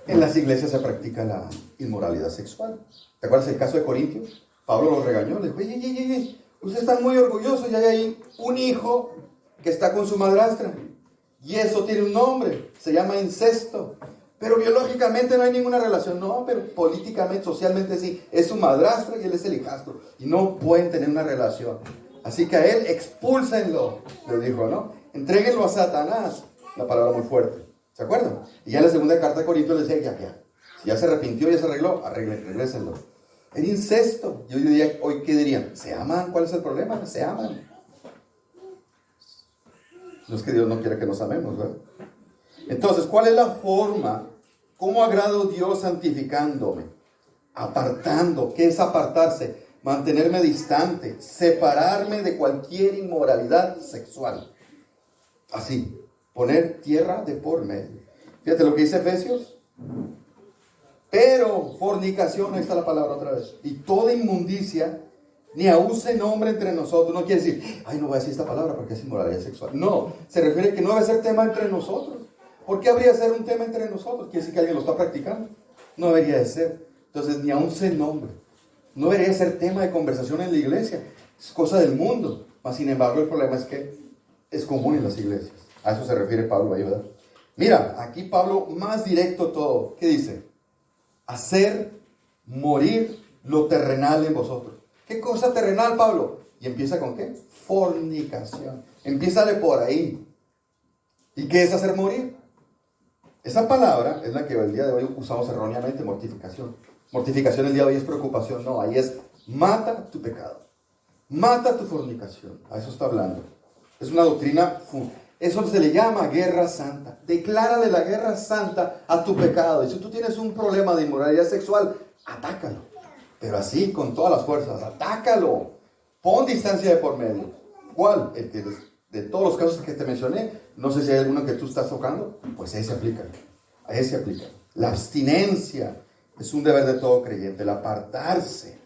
en las iglesias se practica la inmoralidad sexual. ¿Te acuerdas el caso de Corintios? Pablo los regañó, le dijo, oye, ustedes están muy orgullosos, ya hay ahí un hijo que está con su madrastra. Y eso tiene un nombre, se llama incesto. Pero biológicamente no hay ninguna relación. No, pero políticamente, socialmente sí. Es su madrastra y él es el hijastro. Y no pueden tener una relación. Así que a él expúlsenlo, le dijo, ¿no? Entréguenlo a Satanás. Una palabra muy fuerte. ¿Se acuerdan? Y ya en la segunda carta de Corintios le decía, ya. Si ya se arrepintió, ya se arregló, regrésenlo. Era incesto. Yo diría, hoy, ¿qué dirían? ¿Se aman? ¿Cuál es el problema? Se aman. No es que Dios no quiera que nos amemos, ¿verdad? Entonces, ¿cuál es la forma? ¿Cómo agrado Dios santificándome? Apartando. ¿Qué es apartarse? Mantenerme distante, separarme de cualquier inmoralidad sexual. Así, poner tierra de por medio. Fíjate lo que dice Efesios. Pero fornicación, ahí está la palabra otra vez. Y toda inmundicia, ni aún se nombre entre nosotros. No quiere decir, ay, no voy a decir esta palabra porque es inmoralidad sexual. No, se refiere a que no debe ser tema entre nosotros. ¿Por qué habría de ser un tema entre nosotros? Quiere decir que alguien lo está practicando. No debería de ser. Entonces, ni aún se nombre. No debería ser tema de conversación en la iglesia. Es cosa del mundo. Mas, sin embargo, el problema es que es común en las iglesias. A eso se refiere Pablo ahí, ¿verdad? Mira, aquí Pablo más directo todo. ¿Qué dice? Hacer morir lo terrenal en vosotros. ¿Qué cosa terrenal, Pablo? Y empieza con ¿qué? Fornicación. Empiézale por ahí. ¿Y qué es hacer morir? Esa palabra es la que el día de hoy usamos erróneamente, mortificación. Mortificación el día de hoy es preocupación. No, ahí es mata tu pecado. Mata tu fornicación. A eso está hablando. Es una doctrina, eso se le llama guerra santa. Declárale la guerra santa a tu pecado. Y si tú tienes un problema de inmoralidad sexual, atácalo. Pero así, con todas las fuerzas, atácalo. Pon distancia de por medio. ¿Cuál? El que de todos los casos que te mencioné, no sé si hay alguno que tú estás tocando, pues ahí se aplica. Ahí se aplica. La abstinencia es un deber de todo creyente, el apartarse.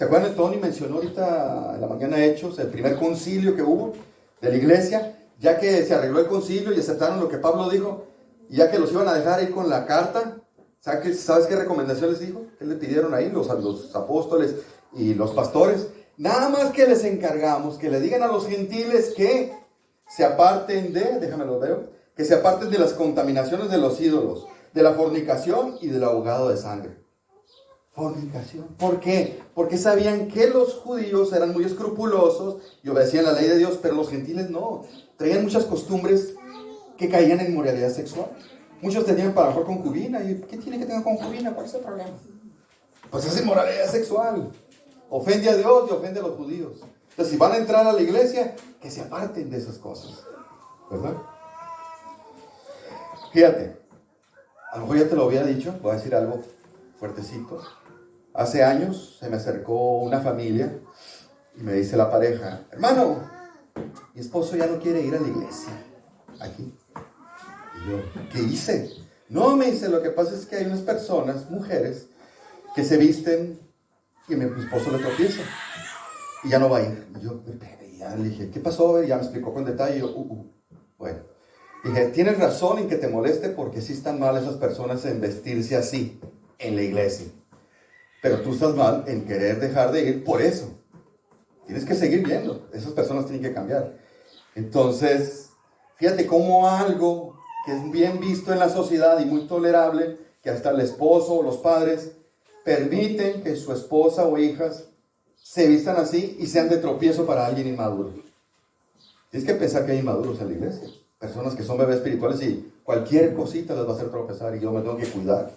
¿Se acuerdan? Tony mencionó ahorita en la mañana Hechos, el primer concilio que hubo de la iglesia, ya que se arregló el concilio y aceptaron lo que Pablo dijo, y ya que los iban a dejar ir con la carta. ¿Sabes qué recomendación les dijo? ¿Qué le pidieron ahí los apóstoles y los pastores? Nada más que les encargamos que le digan a los gentiles que se aparten déjame lo veo, que se aparten de las contaminaciones de los ídolos, de la fornicación y del ahogado de sangre. Fornicación. ¿Por qué? Porque sabían que los judíos eran muy escrupulosos y obedecían la ley de Dios, pero los gentiles no. Traían muchas costumbres que caían en inmoralidad sexual. Muchos tenían para mejor concubina. ¿Y qué tiene que tener concubina? ¿Cuál es el problema? Pues es inmoralidad sexual. Ofende a Dios y ofende a los judíos. Entonces, si van a entrar a la iglesia, que se aparten de esas cosas. ¿Verdad? Fíjate, a lo mejor ya te lo había dicho, voy a decir algo fuertecito. Hace años se me acercó una familia y me dice la pareja: hermano, mi esposo ya no quiere ir a la iglesia aquí. Y yo, ¿qué hice? No, me dice, lo que pasa es que hay unas personas, mujeres, que se visten y mi esposo le tropieza y ya no va a ir. Y yo, ya le dije, ¿qué pasó? Y ya me explicó con detalle. Y yo, bueno, dije, tienes razón en que te moleste, porque sí están mal esas personas en vestirse así en la iglesia. Pero tú estás mal en querer dejar de ir por eso. Tienes que seguir viendo. Esas personas tienen que cambiar. Entonces, fíjate cómo algo que es bien visto en la sociedad y muy tolerable, que hasta el esposo o los padres permiten que su esposa o hijas se vistan así y sean de tropiezo para alguien inmaduro. Tienes que pensar que hay inmaduros en la iglesia. Personas que son bebés espirituales y cualquier cosita les va a hacer tropezar y yo me tengo que cuidar.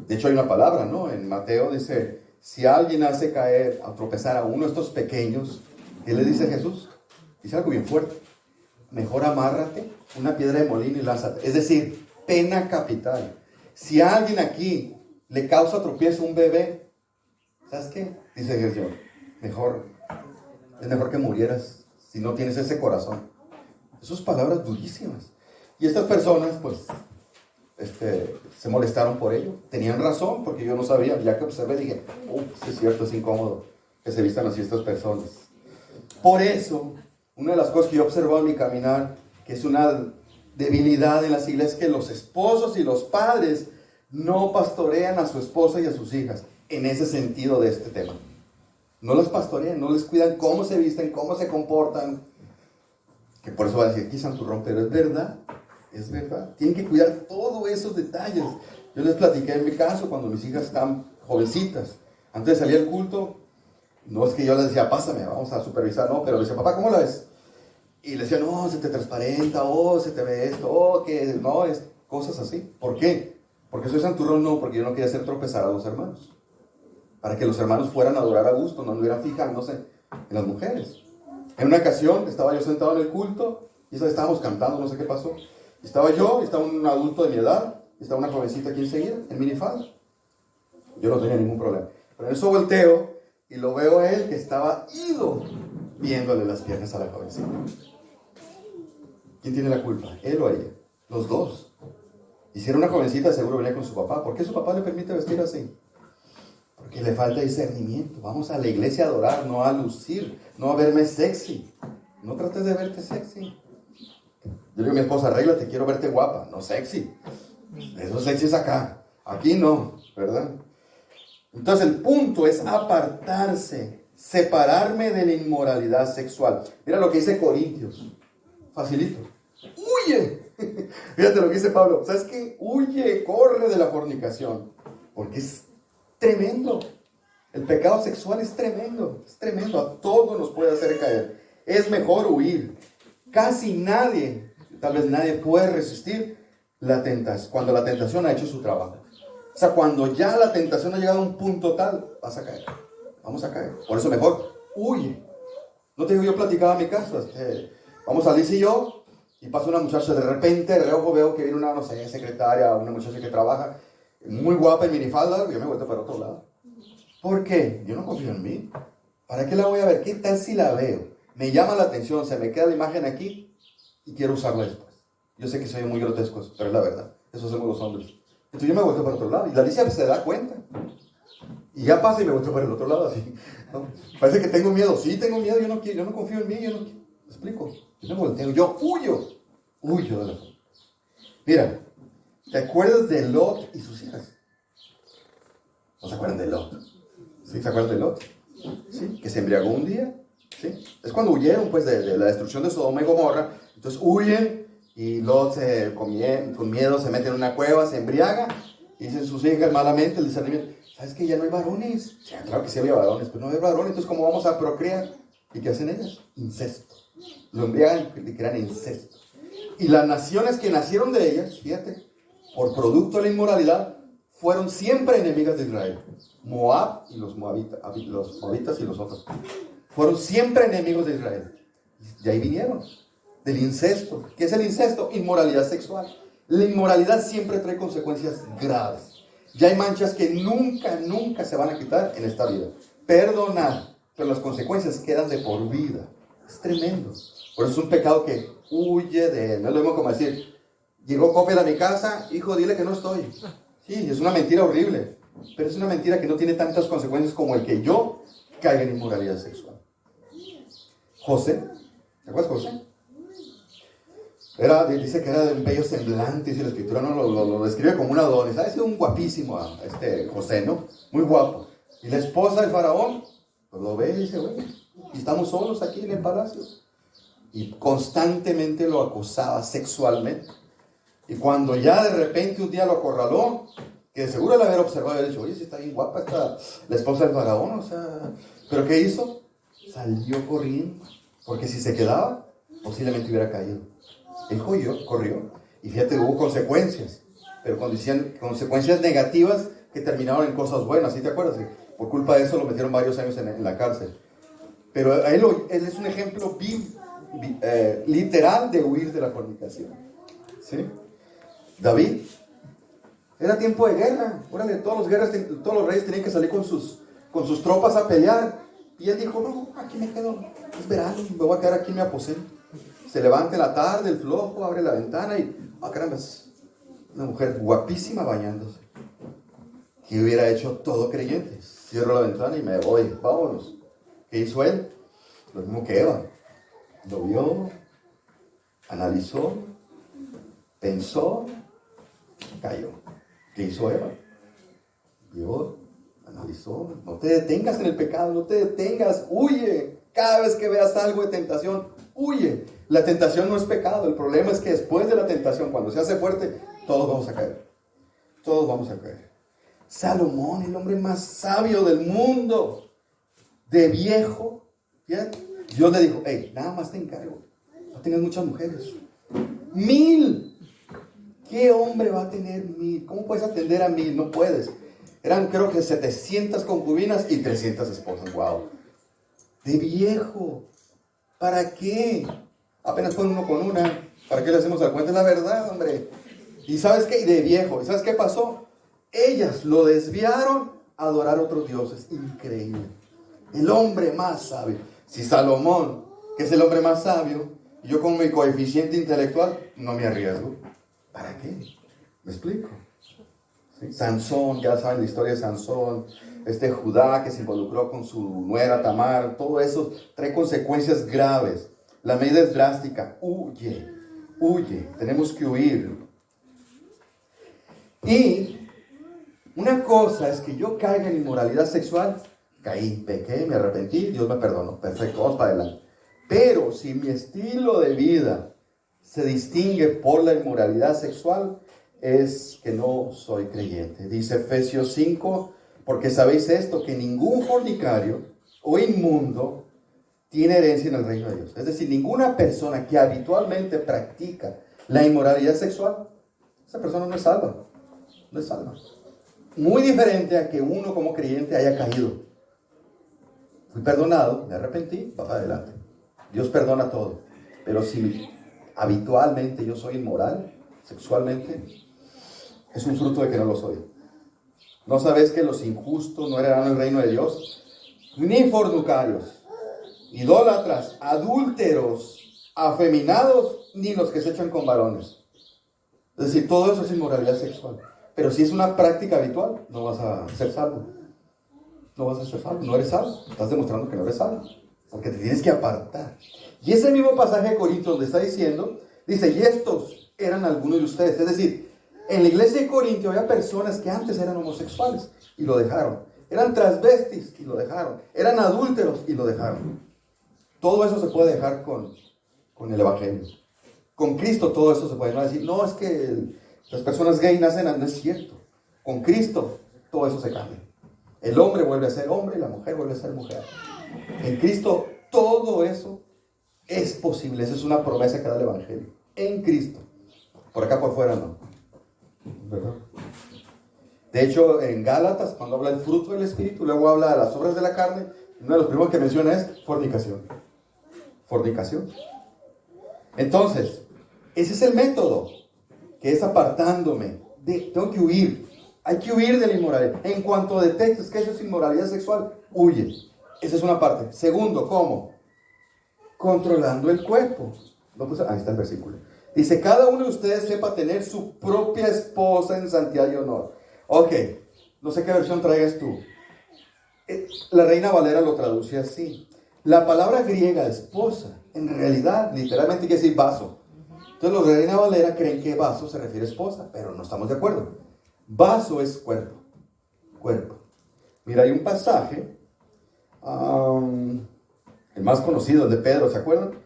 De hecho hay una palabra, ¿no? En Mateo dice, si alguien hace caer, a tropezar a uno de estos pequeños, ¿qué le dice Jesús? Dice algo bien fuerte. Mejor amárrate una piedra de molino y lánzate. Es decir, pena capital. Si a alguien aquí le causa tropiezo a un bebé, ¿sabes qué? Dice Jesús, es mejor que murieras si no tienes ese corazón. Esas palabras durísimas. Y estas personas, pues, se molestaron por ello. Tenían razón, porque yo no sabía. Ya que observé, dije, sí es cierto, es incómodo que se vistan así estas personas. Por eso, una de las cosas que yo he observado en mi caminar, que es una debilidad en las iglesias, es que los esposos y los padres no pastorean a su esposa y a sus hijas en ese sentido de este tema. No los pastorean, no les cuidan cómo se visten, cómo se comportan. Que por eso va a decir aquí santurrón, pero es verdad. Tienen que cuidar todos esos detalles. Yo les platiqué en mi caso cuando mis hijas están jovencitas. Antes de salir al culto, no es que yo les decía, pásame, vamos a supervisar, no, pero le decía, papá, ¿cómo la ves? Y le decía, no, se te transparenta, se te ve esto, que no, es cosas así. ¿Por qué? Porque soy santurrón, no, porque yo no quería hacer tropezar a los hermanos. Para que los hermanos fueran a adorar a gusto, no anduvieran fijándose en las mujeres. En una ocasión estaba yo sentado en el culto y estábamos cantando, no sé qué pasó. Estaba yo, estaba un adulto de mi edad, estaba una jovencita aquí enseguida, en minifalda. Yo no tenía ningún problema. Pero en eso volteo y lo veo a él que estaba ido viéndole las piernas a la jovencita. ¿Quién tiene la culpa? ¿Él o ella? Los dos. Y si era una jovencita, seguro venía con su papá. ¿Por qué su papá le permite vestir así? Porque le falta discernimiento. Vamos a la iglesia a adorar, no a lucir, no a verme sexy. No trates de verte sexy. Yo le digo a mi esposa, arréglate, quiero verte guapa, no sexy. Eso sexy es acá. Aquí no, ¿verdad? Entonces el punto es apartarse, separarme de la inmoralidad sexual. Mira lo que dice Corintios. Facilito. ¡Huye! Fíjate lo que dice Pablo. ¿Sabes qué? Huye, corre de la fornicación. Porque es tremendo. El pecado sexual es tremendo. Es tremendo. A todos nos puede hacer caer. Es mejor huir. Casi nadie, tal vez nadie puede resistir la tentación. Cuando la tentación ha hecho su trabajo. O sea, cuando ya la tentación ha llegado a un punto tal, vas a caer. Vamos a caer. Por eso mejor huye. No te digo, yo platicaba en mi caso. Vamos a Liz y yo. Y pasa una muchacha, de repente, de reojo veo que viene una, no sé, secretaria, una muchacha que trabaja, muy guapa en minifalda, y yo me vuelto para otro lado. ¿Por qué? Yo no confío en mí. ¿Para qué la voy a ver? ¿Qué tal si la veo? Me llama la atención, se me queda la imagen aquí y quiero usarla después. Yo sé que soy muy grotesco, pero es la verdad. Eso hacemos los hombres. Entonces yo me vuelto para otro lado y la Alicia se da cuenta. Y ya pasa y me volteo para el otro lado así. ¿No? Parece que tengo miedo. Sí, tengo miedo, yo no confío en mí, ¿me explico? Yo me volteo, yo huyo de la fe. Mira, ¿te acuerdas de Lot y sus hijas? ¿No se acuerdan de Lot? ¿Sí? ¿Se acuerdan de Lot? ¿Sí? Que se embriagó un día. ¿Sí? Es cuando huyeron pues de la destrucción de Sodoma y Gomorra. Entonces huyen y Lot con miedo se mete en una cueva, se embriaga y dicen sus hijas malamente el discernimiento. ¿Sabes que ya no hay varones? O sea, claro que sí había varones, pero no hay varones. Entonces, ¿cómo vamos a procrear? ¿Y qué hacen ellas? Incesto. Lo embriagan y crean incesto. Y las naciones que nacieron de ellas, fíjate, por producto de la inmoralidad, fueron siempre enemigas de Israel. Moab y los moabitas y los otros. Fueron siempre enemigos de Israel. Y ahí vinieron. Del incesto. ¿Qué es el incesto? Inmoralidad sexual. La inmoralidad siempre trae consecuencias graves. Ya hay manchas que nunca se van a quitar en esta vida. Perdonar, pero las consecuencias quedan de por vida. Es tremendo. Por eso es un pecado que huye de él. No es lo mismo como decir, llegó Coppel a mi casa, hijo, dile que no estoy. Sí, es una mentira horrible, pero es una mentira que no tiene tantas consecuencias como el que yo caiga en inmoralidad sexual. José, ¿te acuerdas José? Dice que era de un bello semblante, y la escritura no lo describe como un Adonis. ¿Sabes? Es un guapísimo José, ¿no? Muy guapo. Y la esposa del faraón, pues lo ve y dice, bueno, y estamos solos aquí en el palacio. Y constantemente lo acosaba sexualmente. Y cuando ya de repente un día lo acorraló, que de seguro le haber observado y haber dicho, oye, si está bien guapa esta, la esposa del faraón, o sea, ¿pero qué hizo? Salió corriendo, porque si se quedaba, posiblemente hubiera caído. Él corrió, y fíjate, hubo consecuencias, pero consecuencias negativas que terminaron en cosas buenas, ¿sí te acuerdas? Por culpa de eso lo metieron varios años en la cárcel. Pero él es un ejemplo literal de huir de la fornicación. ¿Sí? David, era tiempo de guerra. Órale, todos los reyes tenían que salir con sus tropas a pelear. Y él dijo, no, aquí me quedo, es verano, me voy a quedar aquí en mi aposento. Se levanta en la tarde, el flojo, abre la ventana y, caramba, es una mujer guapísima bañándose. ¿Qué hubiera hecho todo creyente? Cierro la ventana y me voy, vámonos. ¿Qué hizo él? Lo mismo que Eva. Lo vio, analizó, pensó, cayó. ¿Qué hizo Eva? Vio, analizó. No te detengas en el pecado, no te detengas, huye. Cada vez que veas algo de tentación, huye. La tentación no es pecado, el problema es que después de la tentación, cuando se hace fuerte, todos vamos a caer. Todos vamos a caer. Salomón, el hombre más sabio del mundo, de viejo, fíjate, Dios le dijo, hey, nada más te encargo, no tengas muchas mujeres. 1000. ¿Qué hombre va a tener 1000? ¿Cómo puedes atender a 1000? No puedes. Eran creo que 700 concubinas y 300 esposas. Wow. De viejo. ¿Para qué? Apenas fue uno con una. ¿Para qué le hacemos la cuenta? Es la verdad, hombre. ¿Y sabes qué? De viejo. ¿Y sabes qué pasó? Ellas lo desviaron a adorar a otros dioses. Increíble. El hombre más sabio. Si Salomón, que es el hombre más sabio, y yo con mi coeficiente intelectual, no me arriesgo. ¿Para qué? ¿Me explico? ¿Sí? Sansón, ya saben la historia de Sansón, Judá que se involucró con su nuera Tamar, todo eso trae consecuencias graves. La medida es drástica, huye, tenemos que huir. Y una cosa es que yo caiga en inmoralidad sexual, caí, pequé, me arrepentí, Dios me perdonó, perfecto, vamos para adelante. Pero si mi estilo de vida se distingue por la inmoralidad sexual, es que no soy creyente. Dice Efesios 5, porque sabéis esto, que ningún fornicario o inmundo tiene herencia en el reino de Dios. Es decir, ninguna persona que habitualmente practica la inmoralidad sexual, esa persona no es salva. No es salva. Muy diferente a que uno como creyente haya caído. Fui perdonado, me arrepentí, va para adelante. Dios perdona todo. Pero si habitualmente yo soy inmoral, sexualmente, es un fruto de que no lo soy. ¿No sabes que los injustos no heredarán el reino de Dios? Ni fornicarios, idólatras, adúlteros, afeminados, ni los que se echan con varones. Es decir, todo eso es inmoralidad sexual. Pero si es una práctica habitual, no vas a ser salvo. no vas a ser salvo, no eres salvo. Estás demostrando que no eres salvo, porque te tienes que apartar. Y ese mismo pasaje de Corintios donde está diciendo, dice, y estos eran algunos de ustedes. Es decir, en la iglesia de Corintio había personas que antes eran homosexuales y lo dejaron. Eran transvestis y lo dejaron. Eran adúlteros y lo dejaron. Todo eso se puede dejar con el evangelio. Con Cristo todo eso se puede. No decir, no, es que las personas gay nacen, no es cierto. Con Cristo todo eso se cambia. El hombre vuelve a ser hombre y la mujer vuelve a ser mujer. En Cristo todo eso es posible. Esa es una promesa que da el evangelio. En Cristo. Por acá por fuera no. ¿Verdad? De hecho, en Gálatas, cuando habla del fruto del Espíritu, luego habla de las obras de la carne. Uno de los primeros que menciona es fornicación. Fornicación. Entonces, ese es el método, que es apartándome. Tengo que huir. Hay que huir de la inmoralidad. En cuanto detectes que eso es inmoralidad sexual, huye. Esa es una parte. Segundo, ¿cómo? Controlando el cuerpo. Ahí está el versículo. Dice, cada uno de ustedes sepa tener su propia esposa en santidad y honor. Ok, no sé qué versión traigas tú. La Reina Valera lo traduce así. La palabra griega esposa, en realidad, literalmente quiere decir vaso. Entonces los de Reina Valera creen que vaso se refiere a esposa, pero no estamos de acuerdo. Vaso es cuerpo. Cuerpo. Mira, hay un pasaje, el más conocido, el de Pedro, ¿se acuerdan?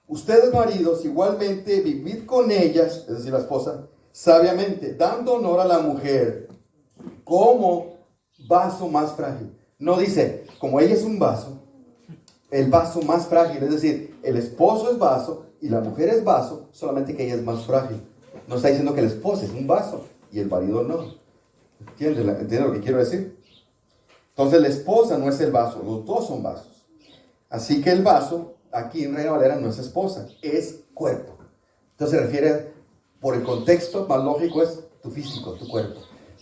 Ustedes maridos igualmente vivid con ellas, es decir, la esposa, sabiamente, dando honor a la mujer como vaso más frágil. No dice, como ella es un vaso, el vaso más frágil, es decir, el esposo es vaso y la mujer es vaso, solamente que ella es más frágil. No está diciendo que el esposo es un vaso y el marido no. ¿Entiende lo que quiero decir? Entonces la esposa no es el vaso, los dos son vasos. Así que el vaso, aquí en Reina Valera, no es esposa, es cuerpo. Entonces se refiere, por el contexto más lógico, es tu físico, tu cuerpo.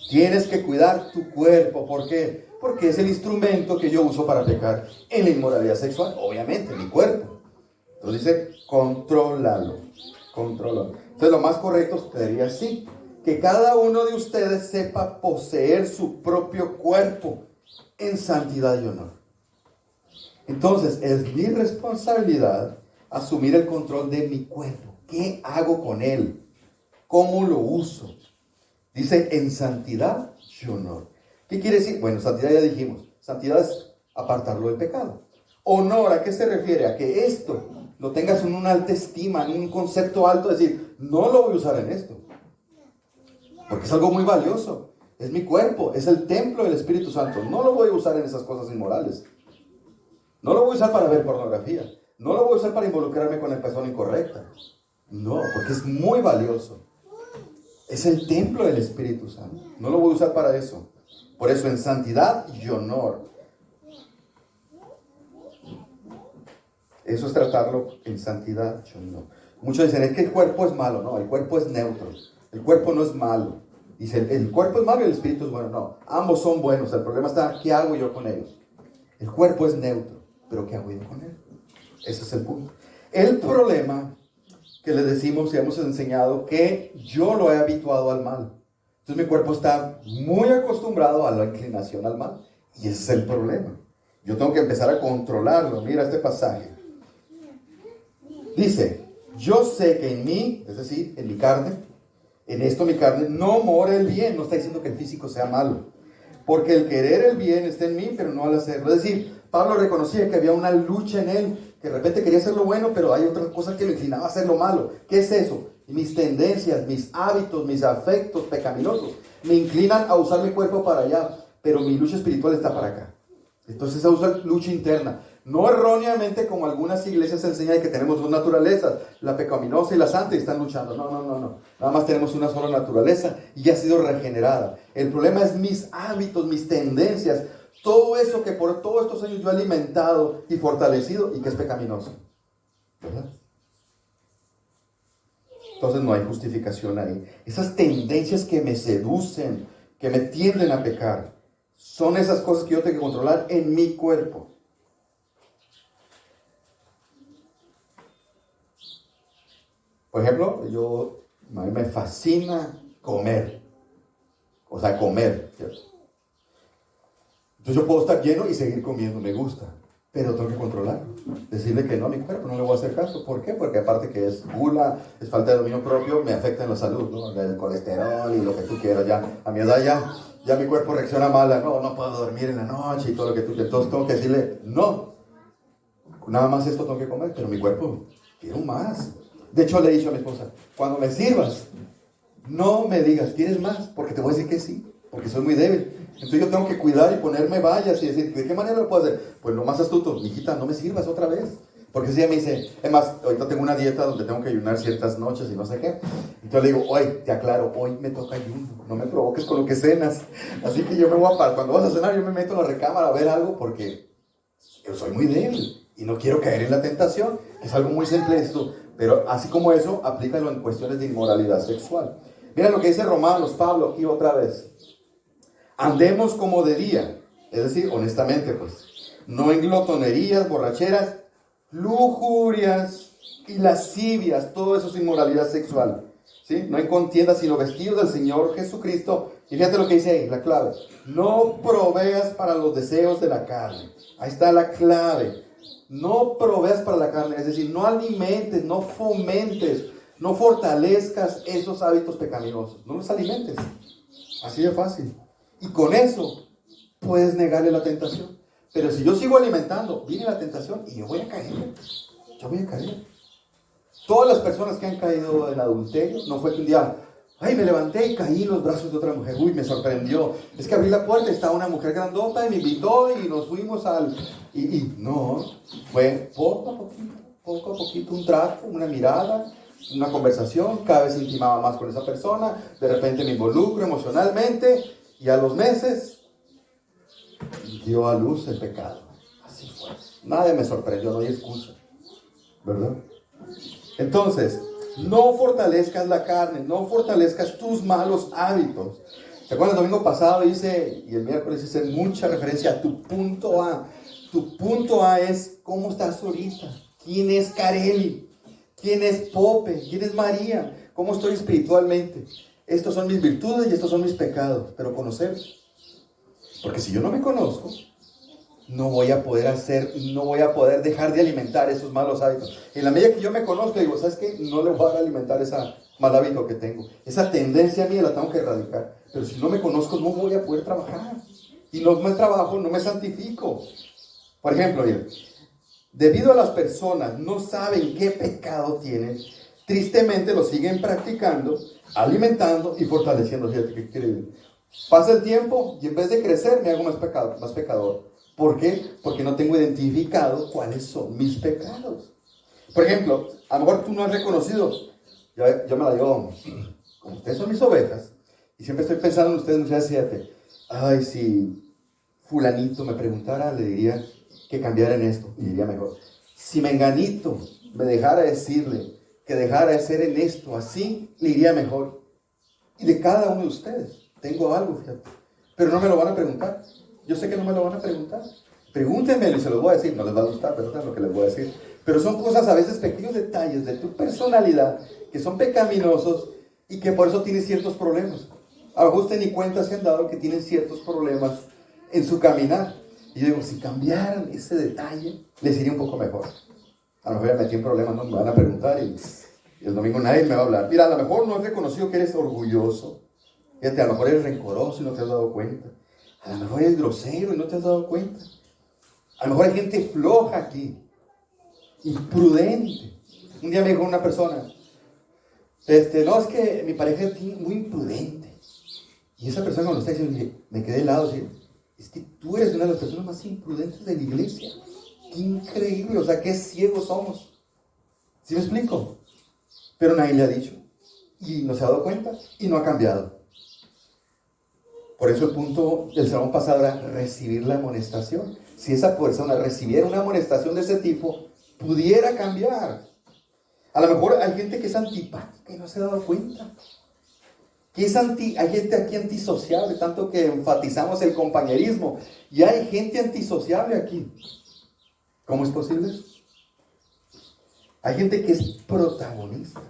Tienes que cuidar tu cuerpo. ¿Por qué? Porque es el instrumento que yo uso para pecar en la inmoralidad sexual. Obviamente, mi cuerpo. Entonces dice, contrólalo. Contrólalo. Entonces lo más correcto sería así. Que cada uno de ustedes sepa poseer su propio cuerpo en santidad y honor. Entonces, es mi responsabilidad asumir el control de mi cuerpo. ¿Qué hago con él? ¿Cómo lo uso? Dice, en santidad y honor. ¿Qué quiere decir? Bueno, santidad ya dijimos. Santidad es apartarlo del pecado. Honor, ¿a qué se refiere? A que esto lo tengas en una alta estima, en un concepto alto. Es decir, no lo voy a usar en esto. Porque es algo muy valioso. Es mi cuerpo, es el templo del Espíritu Santo. No lo voy a usar en esas cosas inmorales. No lo voy a usar para ver pornografía. No lo voy a usar para involucrarme con la persona incorrecta. No, porque es muy valioso. Es el templo del Espíritu Santo. No lo voy a usar para eso. Por eso en santidad y honor. Eso es tratarlo en santidad y honor. Muchos dicen, es que el cuerpo es malo. No, el cuerpo es neutro. El cuerpo no es malo. Dicen, el cuerpo es malo y el espíritu es bueno. No, ambos son buenos. El problema está, ¿qué hago yo con ellos? El cuerpo es neutro, pero ¿qué hago yo con él? Ese es el punto. El problema que le decimos y hemos enseñado que yo lo he habituado al mal. Entonces mi cuerpo está muy acostumbrado a la inclinación al mal. Y ese es el problema. Yo tengo que empezar a controlarlo. Mira este pasaje. Dice, yo sé que en mí, es decir, en mi carne, en esto mi carne, no mora el bien. No está diciendo que el físico sea malo. Porque el querer el bien está en mí, pero no al hacerlo. Es decir, Pablo reconocía que había una lucha en él, que de repente quería hacer lo bueno, pero hay otras cosas que lo inclinaba a hacer lo malo. ¿Qué es eso? Mis tendencias, mis hábitos, mis afectos pecaminosos me inclinan a usar mi cuerpo para allá, pero mi lucha espiritual está para acá. Entonces esa usa lucha interna. No erróneamente como algunas iglesias enseñan que tenemos dos naturalezas, la pecaminosa y la santa, y están luchando. No. Nada más tenemos una sola naturaleza y ya ha sido regenerada. El problema es mis hábitos, mis tendencias, todo eso que por todos estos años yo he alimentado y fortalecido y que es pecaminoso. ¿Verdad? Entonces no hay justificación ahí. Esas tendencias que me seducen, que me tienden a pecar, son esas cosas que yo tengo que controlar en mi cuerpo. Por ejemplo, a mí me fascina comer. O sea, comer, ¿cierto? Entonces yo puedo estar lleno y seguir comiendo, me gusta, pero tengo que controlarlo. Decirle que no a mi cuerpo, no le voy a hacer caso. ¿Por qué? Porque aparte que es gula, es falta de dominio propio, me afecta en la salud, ¿no? El colesterol y lo que tú quieras. Ya, a mi edad ya mi cuerpo reacciona mal. No puedo dormir en la noche y todo lo que tú quieras. Entonces tengo que decirle, no, nada más esto tengo que comer, pero mi cuerpo, quiero más. De hecho, le he dicho a mi esposa, cuando me sirvas, no me digas, ¿quieres más? Porque te voy a decir que sí, porque soy muy débil. Entonces yo tengo que cuidar y ponerme vallas y decir, ¿de qué manera lo puedo hacer? Pues lo más astuto, mijita, no me sirvas otra vez. Porque si ella me dice, es más, ahorita tengo una dieta donde tengo que ayunar ciertas noches y no sé qué. Entonces le digo, hoy, te aclaro, hoy me toca ayuno, no me provoques con lo que cenas. Así que yo me voy a parar, cuando vas a cenar yo me meto en la recámara a ver algo porque yo soy muy débil y no quiero caer en la tentación. Es algo muy simple esto, pero así como eso, aplícalo en cuestiones de inmoralidad sexual. Mira lo que dice Romanos, Pablo, aquí otra vez. Andemos como de día, es decir, honestamente, pues, no en glotonerías, borracheras, lujurias y lascivias, todo eso es inmoralidad sexual, ¿sí? No en contiendas, sino vestidos del Señor Jesucristo. Y fíjate lo que dice ahí, la clave. No proveas para los deseos de la carne. Ahí está la clave. No proveas para la carne, es decir, no alimentes, no fomentes, no fortalezcas esos hábitos pecaminosos. No los alimentes. Así de fácil. Y con eso puedes negarle la tentación. Pero si yo sigo alimentando, viene la tentación y yo voy a caer. Yo voy a caer. Todas las personas que han caído en adulterio, no fue que un día, ay, me levanté y caí en los brazos de otra mujer. Uy, me sorprendió. Es que abrí la puerta y estaba una mujer grandota y me invitó y nos fuimos al... no, fue poco a poquito, un trato, una mirada, una conversación. Cada vez intimaba más con esa persona. De repente me involucro emocionalmente y a los meses dio a luz el pecado. Así fue. Nadie me sorprendió, no hay excusa, ¿verdad? Entonces, no fortalezcas la carne, no fortalezcas tus malos hábitos. ¿Se acuerdan? El domingo pasado hice, y el miércoles hice mucha referencia a tu punto A. Tu punto A es cómo estás ahorita. ¿Quién es Careli? ¿Quién es Pope? ¿Quién es María? ¿Cómo estoy espiritualmente? Estos son mis virtudes y estos son mis pecados, pero conocer. Porque si yo no me conozco, no voy a poder dejar de alimentar esos malos hábitos. En la medida que yo me conozco, digo, ¿sabes qué? No le voy a alimentar ese mal hábito que tengo. Esa tendencia mía la tengo que erradicar. Pero si no me conozco, no voy a poder trabajar. Y no me trabajo, no me santifico. Por ejemplo, bien, debido a las personas no saben qué pecado tienen, tristemente lo siguen practicando, alimentando y fortaleciendo. Fíjate qué increíble. Pasa el tiempo y en vez de crecer me hago más pecador. ¿Por qué? Porque no tengo identificado cuáles son mis pecados. Por ejemplo, a lo mejor tú no has reconocido, yo me la llevo, como ustedes son mis ovejas, y siempre estoy pensando en ustedes, muchas veces, ay, si fulanito me preguntara, le diría que cambiara en esto, y diría mejor. Si menganito me dejara decirle que dejara de ser en esto, así, le iría mejor. Y de cada uno de ustedes tengo algo, fíjate, pero no me lo van a preguntar. Yo sé que no me lo van a preguntar. Pregúntenme y se los voy a decir. No les va a gustar, ¿verdad? Lo que les voy a decir. Pero son cosas, a veces pequeños detalles de tu personalidad que son pecaminosos y que por eso tienes ciertos problemas. A lo mejor usted ni cuenta se han dado que tienen ciertos problemas en su caminar. Y yo digo, si cambiaran ese detalle, les iría un poco mejor. A lo mejor ya metí en problemas, no me van a preguntar y el domingo nadie me va a hablar. Mira, a lo mejor no has reconocido que eres orgulloso. Fíjate, a lo mejor eres rencoroso y no te has dado cuenta. A lo mejor eres grosero y no te has dado cuenta. A lo mejor hay gente floja aquí, imprudente. Un día me dijo una persona, no, es que mi pareja es muy imprudente. Y esa persona cuando está diciendo, me quedé helado, así, es que tú eres una de las personas más imprudentes de la iglesia. Qué increíble, o sea, qué ciegos somos. ¿Sí me explico? Pero nadie le ha dicho. Y no se ha dado cuenta y no ha cambiado. Por eso el punto del sermón pasado era recibir la amonestación. Si esa persona recibiera una amonestación de ese tipo, pudiera cambiar. A lo mejor hay gente que es antipática y no se ha dado cuenta. Hay gente aquí antisociable, tanto que enfatizamos el compañerismo. Y hay gente antisociable aquí. ¿Cómo es posible? Hay gente que es protagonista.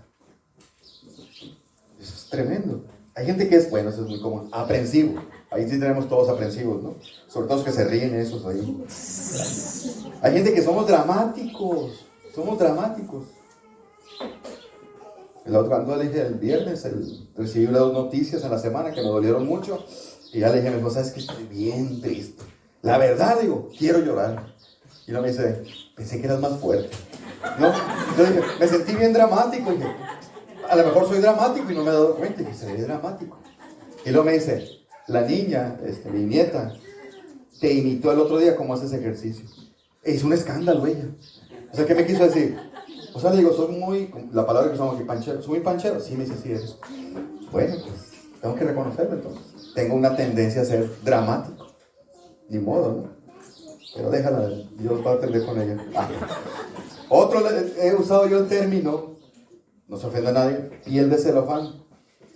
Eso es tremendo. Hay gente que es, bueno, eso es muy común, aprensivo. Ahí sí tenemos todos aprensivos, ¿no? Sobre todo los que se ríen esos ahí. Hay gente que somos dramáticos. Somos dramáticos. Cuando le dije el viernes, recibí 2 noticias en la semana que me dolieron mucho. Y ya le dije a mi esposa, es que estoy bien triste. La verdad, digo, quiero llorar. Y luego me dice, pensé que eras más fuerte. ¿No? Yo dije, me sentí bien dramático. Y dije, a lo mejor soy dramático y no me he dado cuenta. Y dije, se ve dramático. Y luego me dice, la niña, mi nieta, te imitó el otro día cómo haces ejercicio. Es un escándalo ella. O sea, ¿qué me quiso decir? O sea, le digo, soy muy, la palabra que usamos aquí, panchero. ¿Soy muy panchero? Sí, me dice, sí eres. Bueno, pues, tengo que reconocerlo entonces. Tengo una tendencia a ser dramático. Ni modo, ¿no? Pero déjala, Dios va a atender con ella. Otro, he usado yo el término, no se ofenda a nadie, piel de celofán.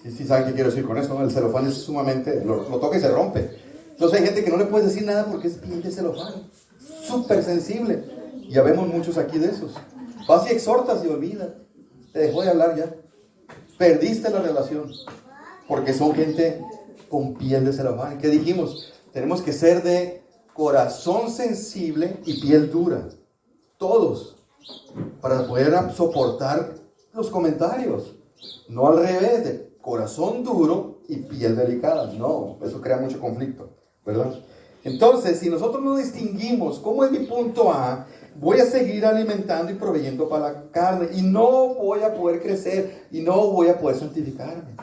Sí, saben qué quiero decir con eso, ¿no? El celofán es sumamente, lo toca y se rompe. Entonces hay gente que no le puedes decir nada porque es piel de celofán. Súper sensible. Ya vemos muchos aquí de esos. Vas y exhortas y olvidas. Te dejó de hablar ya. Perdiste la relación. Porque son gente con piel de celofán. ¿Qué dijimos? Tenemos que ser de corazón sensible y piel dura. Todos. Para poder soportar los comentarios. No al revés, de corazón duro y piel delicada. No, eso crea mucho conflicto, ¿verdad? Entonces, si nosotros no distinguimos cómo es mi punto A, voy a seguir alimentando y proveyendo para la carne y no voy a poder crecer y no voy a poder santificarme.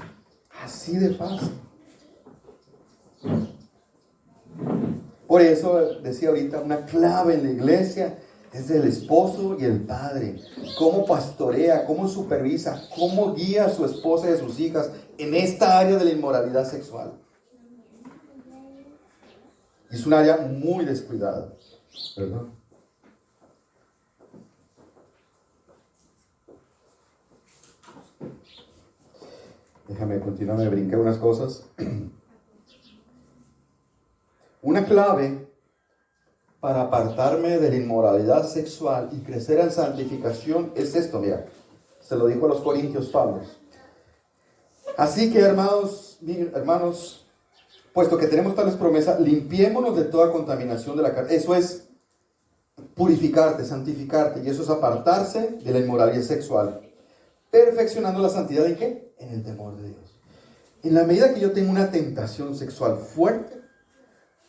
Así de fácil. Por eso decía ahorita, una clave en la iglesia es el esposo y el padre. Cómo pastorea, cómo supervisa, cómo guía a su esposa y a sus hijas en esta área de la inmoralidad sexual. Es un área muy descuidada, ¿verdad? Déjame continuar, me brinqué unas cosas. Una clave para apartarme de la inmoralidad sexual y crecer en santificación es esto, mira. Se lo dijo a los Corintios Pablo. Así que, hermanos, puesto que tenemos tales promesas, limpiémonos de toda contaminación de la carne. Eso es purificarte, santificarte, y eso es apartarse de la inmoralidad sexual. Perfeccionando la santidad ¿en qué? En el temor de Dios. En la medida que yo tengo una tentación sexual fuerte,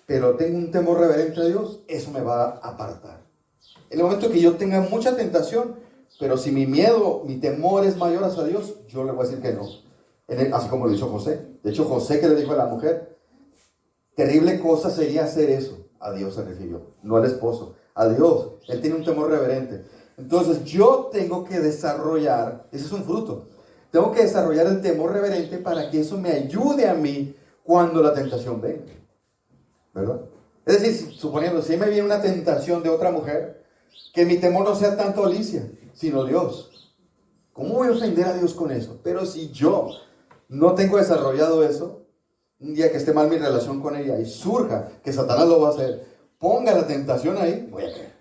pero tengo un temor reverente a Dios, eso me va a apartar. En el momento que yo tenga mucha tentación, pero si mi miedo, mi temor es mayor hacia Dios, yo le voy a decir que no. Así como lo hizo José. De hecho, José que le dijo a la mujer, terrible cosa sería hacer eso. A Dios se refirió, no al esposo. A Dios. Él tiene un temor reverente. Entonces yo tengo que desarrollar, ese es un fruto, tengo que desarrollar el temor reverente para que eso me ayude a mí cuando la tentación venga. ¿Verdad? Es decir, suponiendo, si me viene una tentación de otra mujer, que mi temor no sea tanto Alicia, sino Dios. ¿Cómo voy a ofender a Dios con eso? Pero si yo no tengo desarrollado eso, un día que esté mal mi relación con ella y surja que Satanás lo va a hacer, ponga la tentación ahí, voy a caer.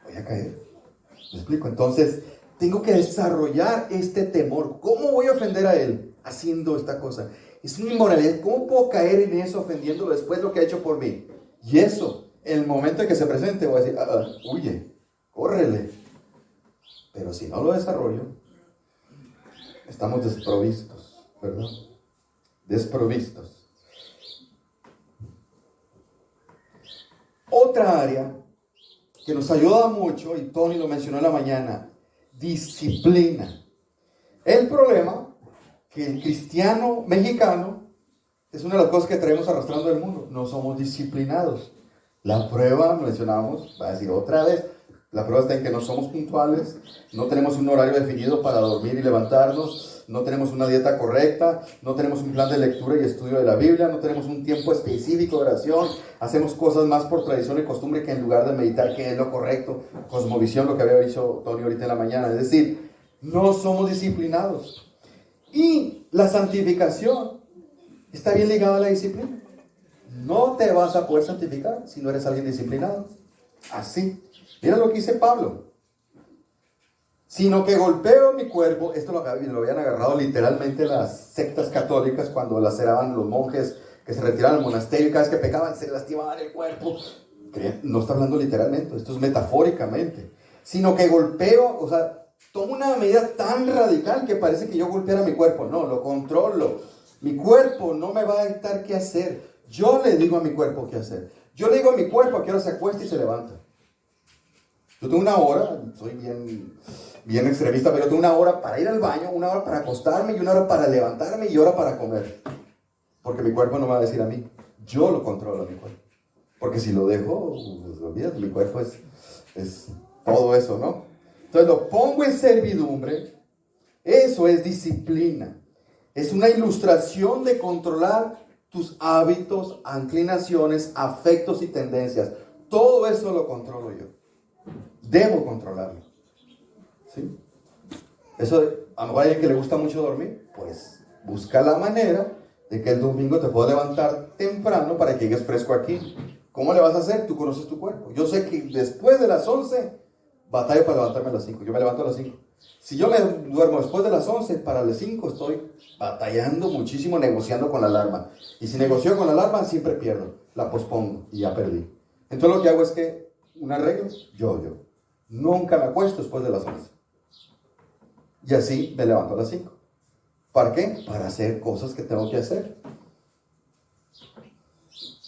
Voy a caer. ¿Me explico? Entonces, tengo que desarrollar este temor. ¿Cómo voy a ofender a él haciendo esta cosa? Es una inmoralidad. ¿Cómo puedo caer en eso ofendiéndolo después de lo que ha hecho por mí? Y eso, en el momento en que se presente, voy a decir, huye, córrele. Pero si no lo desarrollo, estamos desprovistos, ¿verdad? Desprovistos. Otra área que nos ayuda mucho, y Tony lo mencionó en la mañana, disciplina. El problema que el cristiano mexicano es una de las cosas que traemos arrastrando del mundo. No somos disciplinados. La prueba, mencionábamos, va a decir otra vez, la prueba está en que no somos puntuales, no tenemos un horario definido para dormir y levantarnos, no tenemos una dieta correcta, no tenemos un plan de lectura y estudio de la Biblia, no tenemos un tiempo específico de oración, hacemos cosas más por tradición y costumbre que en lugar de meditar qué es lo correcto, cosmovisión, lo que había dicho Tony ahorita en la mañana. Es decir, no somos disciplinados. Y la santificación está bien ligada a la disciplina. No te vas a poder santificar si no eres alguien disciplinado. Así. Mira lo que dice Pablo. sino que golpeo mi cuerpo. Esto lo habían agarrado literalmente las sectas católicas cuando laceraban los monjes que se retiraban al monasterio y cada vez que pecaban se lastimaban el cuerpo. No está hablando literalmente, esto es metafóricamente. Sino que golpeo, o sea, tomo una medida tan radical que parece que yo golpeara mi cuerpo. No, lo controlo. Mi cuerpo no me va a dictar qué hacer. Yo le digo a mi cuerpo qué hacer. Yo le digo a mi cuerpo a qué hora se acuesta y se levanta. Yo tengo una hora, soy bien extremista, pero yo tengo una hora para ir al baño, una hora para acostarme y una hora para levantarme y hora para comer. Porque mi cuerpo no me va a decir a mí. Yo lo controlo a mi cuerpo. Porque si lo dejo, pues, olvídate, mi cuerpo es todo eso, ¿no? Entonces lo pongo en servidumbre. Eso es disciplina. Es una ilustración de controlar tus hábitos, inclinaciones, afectos y tendencias. Todo eso lo controlo yo. Debo controlarlo. ¿Sí? Eso, a lo mejor a alguien que le gusta mucho dormir, pues busca la manera de que el domingo te puedas levantar temprano para que llegues fresco aquí. ¿Cómo le vas a hacer? Tú conoces tu cuerpo. Yo sé que después de las 11, batallo para levantarme a las 5. Yo me levanto a las 5. Si yo me duermo después de las 11, para las 5 estoy batallando muchísimo, negociando con la alarma. Y si negocio con la alarma, siempre pierdo. La pospongo y ya perdí. Entonces lo que hago es que, una regla, yo. Nunca me acuesto después de las 11. Y así me levanto a las 5. ¿Para qué? Para hacer cosas que tengo que hacer.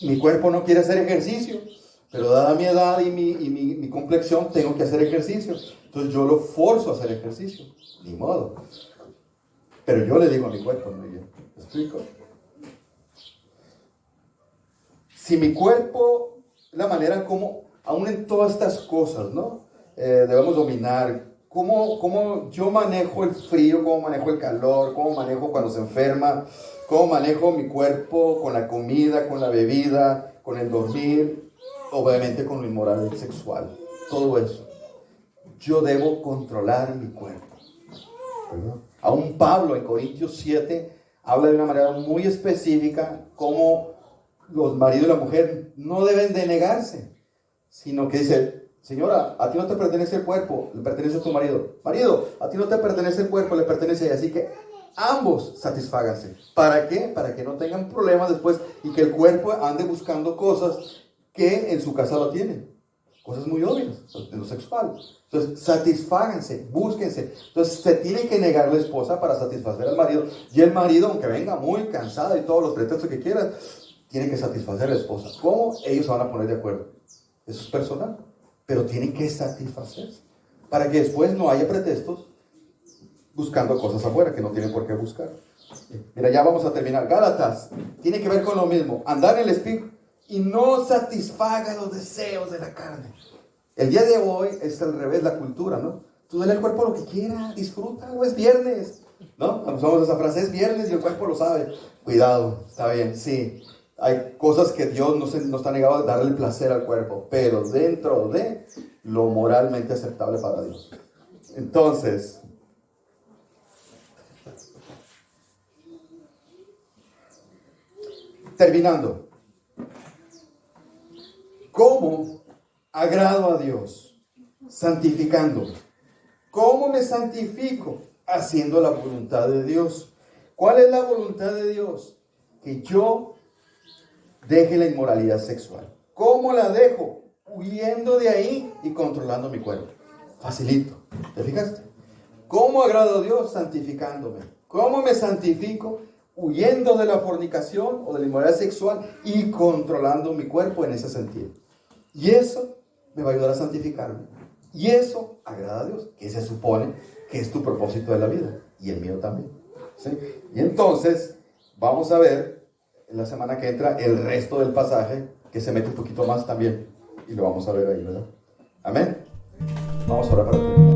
Mi cuerpo no quiere hacer ejercicio, pero dada mi edad y mi complexión, tengo que hacer ejercicio. Entonces yo lo forzo a hacer ejercicio. Ni modo. Pero yo le digo a mi cuerpo, ¿no? ¿Me explico? Si mi cuerpo, la manera como, aún en todas estas cosas, ¿no? Debemos dominar. ¿Cómo yo manejo el frío? ¿Cómo manejo el calor? ¿Cómo manejo cuando se enferma? ¿Cómo manejo mi cuerpo con la comida, con la bebida, con el dormir? Obviamente con lo inmoral sexual. Todo eso. Yo debo controlar mi cuerpo. ¿Verdad? Aún Pablo en Corintios 7 habla de una manera muy específica cómo los maridos y la mujer no deben de negarse, sino que dice: señora, a ti no te pertenece el cuerpo, le pertenece a tu marido. Marido, a ti no te pertenece el cuerpo, le pertenece a ella. Así que ambos satisfáganse. ¿Para qué? Para que no tengan problemas después y que el cuerpo ande buscando cosas que en su casa lo tienen. Cosas muy obvias en lo sexual. Entonces, satisfáganse, búsquense. Entonces, se tiene que negar la esposa para satisfacer al marido. Y el marido, aunque venga muy cansado y todos los pretextos que quiera, tiene que satisfacer a la esposa. ¿Cómo? Ellos se van a poner de acuerdo. Eso es personal. Pero tienen que satisfacerse. Para que después no haya pretextos buscando cosas afuera que no tienen por qué buscar. Mira, ya vamos a terminar. Gálatas tiene que ver con lo mismo. Andar en el espíritu y no satisfaga los deseos de la carne. El día de hoy es al revés la cultura, ¿no? Tú dale al cuerpo lo que quiera, disfruta, no es viernes, ¿no? Usamos esa frase, es viernes y el cuerpo lo sabe. Cuidado, está bien, sí. Hay cosas que Dios no está negado a darle el placer al cuerpo, pero dentro de lo moralmente aceptable para Dios. Entonces, terminando, ¿cómo agrado a Dios? Santificándome. ¿Cómo me santifico? Haciendo la voluntad de Dios. ¿Cuál es la voluntad de Dios? Que yo deje la inmoralidad sexual. ¿Cómo la dejo? Huyendo de ahí y controlando mi cuerpo. Facilito. ¿Te fijaste? ¿Cómo agrado a Dios? Santificándome. ¿Cómo me santifico? Huyendo de la fornicación o de la inmoralidad sexual y controlando mi cuerpo en ese sentido. Y eso me va a ayudar a santificarme. Y eso agrada a Dios, que se supone que es tu propósito de la vida. Y el mío también. ¿Sí? Y entonces, vamos a ver en la semana que entra el resto del pasaje, que se mete un poquito más también. Y lo vamos a ver ahí, ¿verdad? Amén. Vamos a orar para terminar.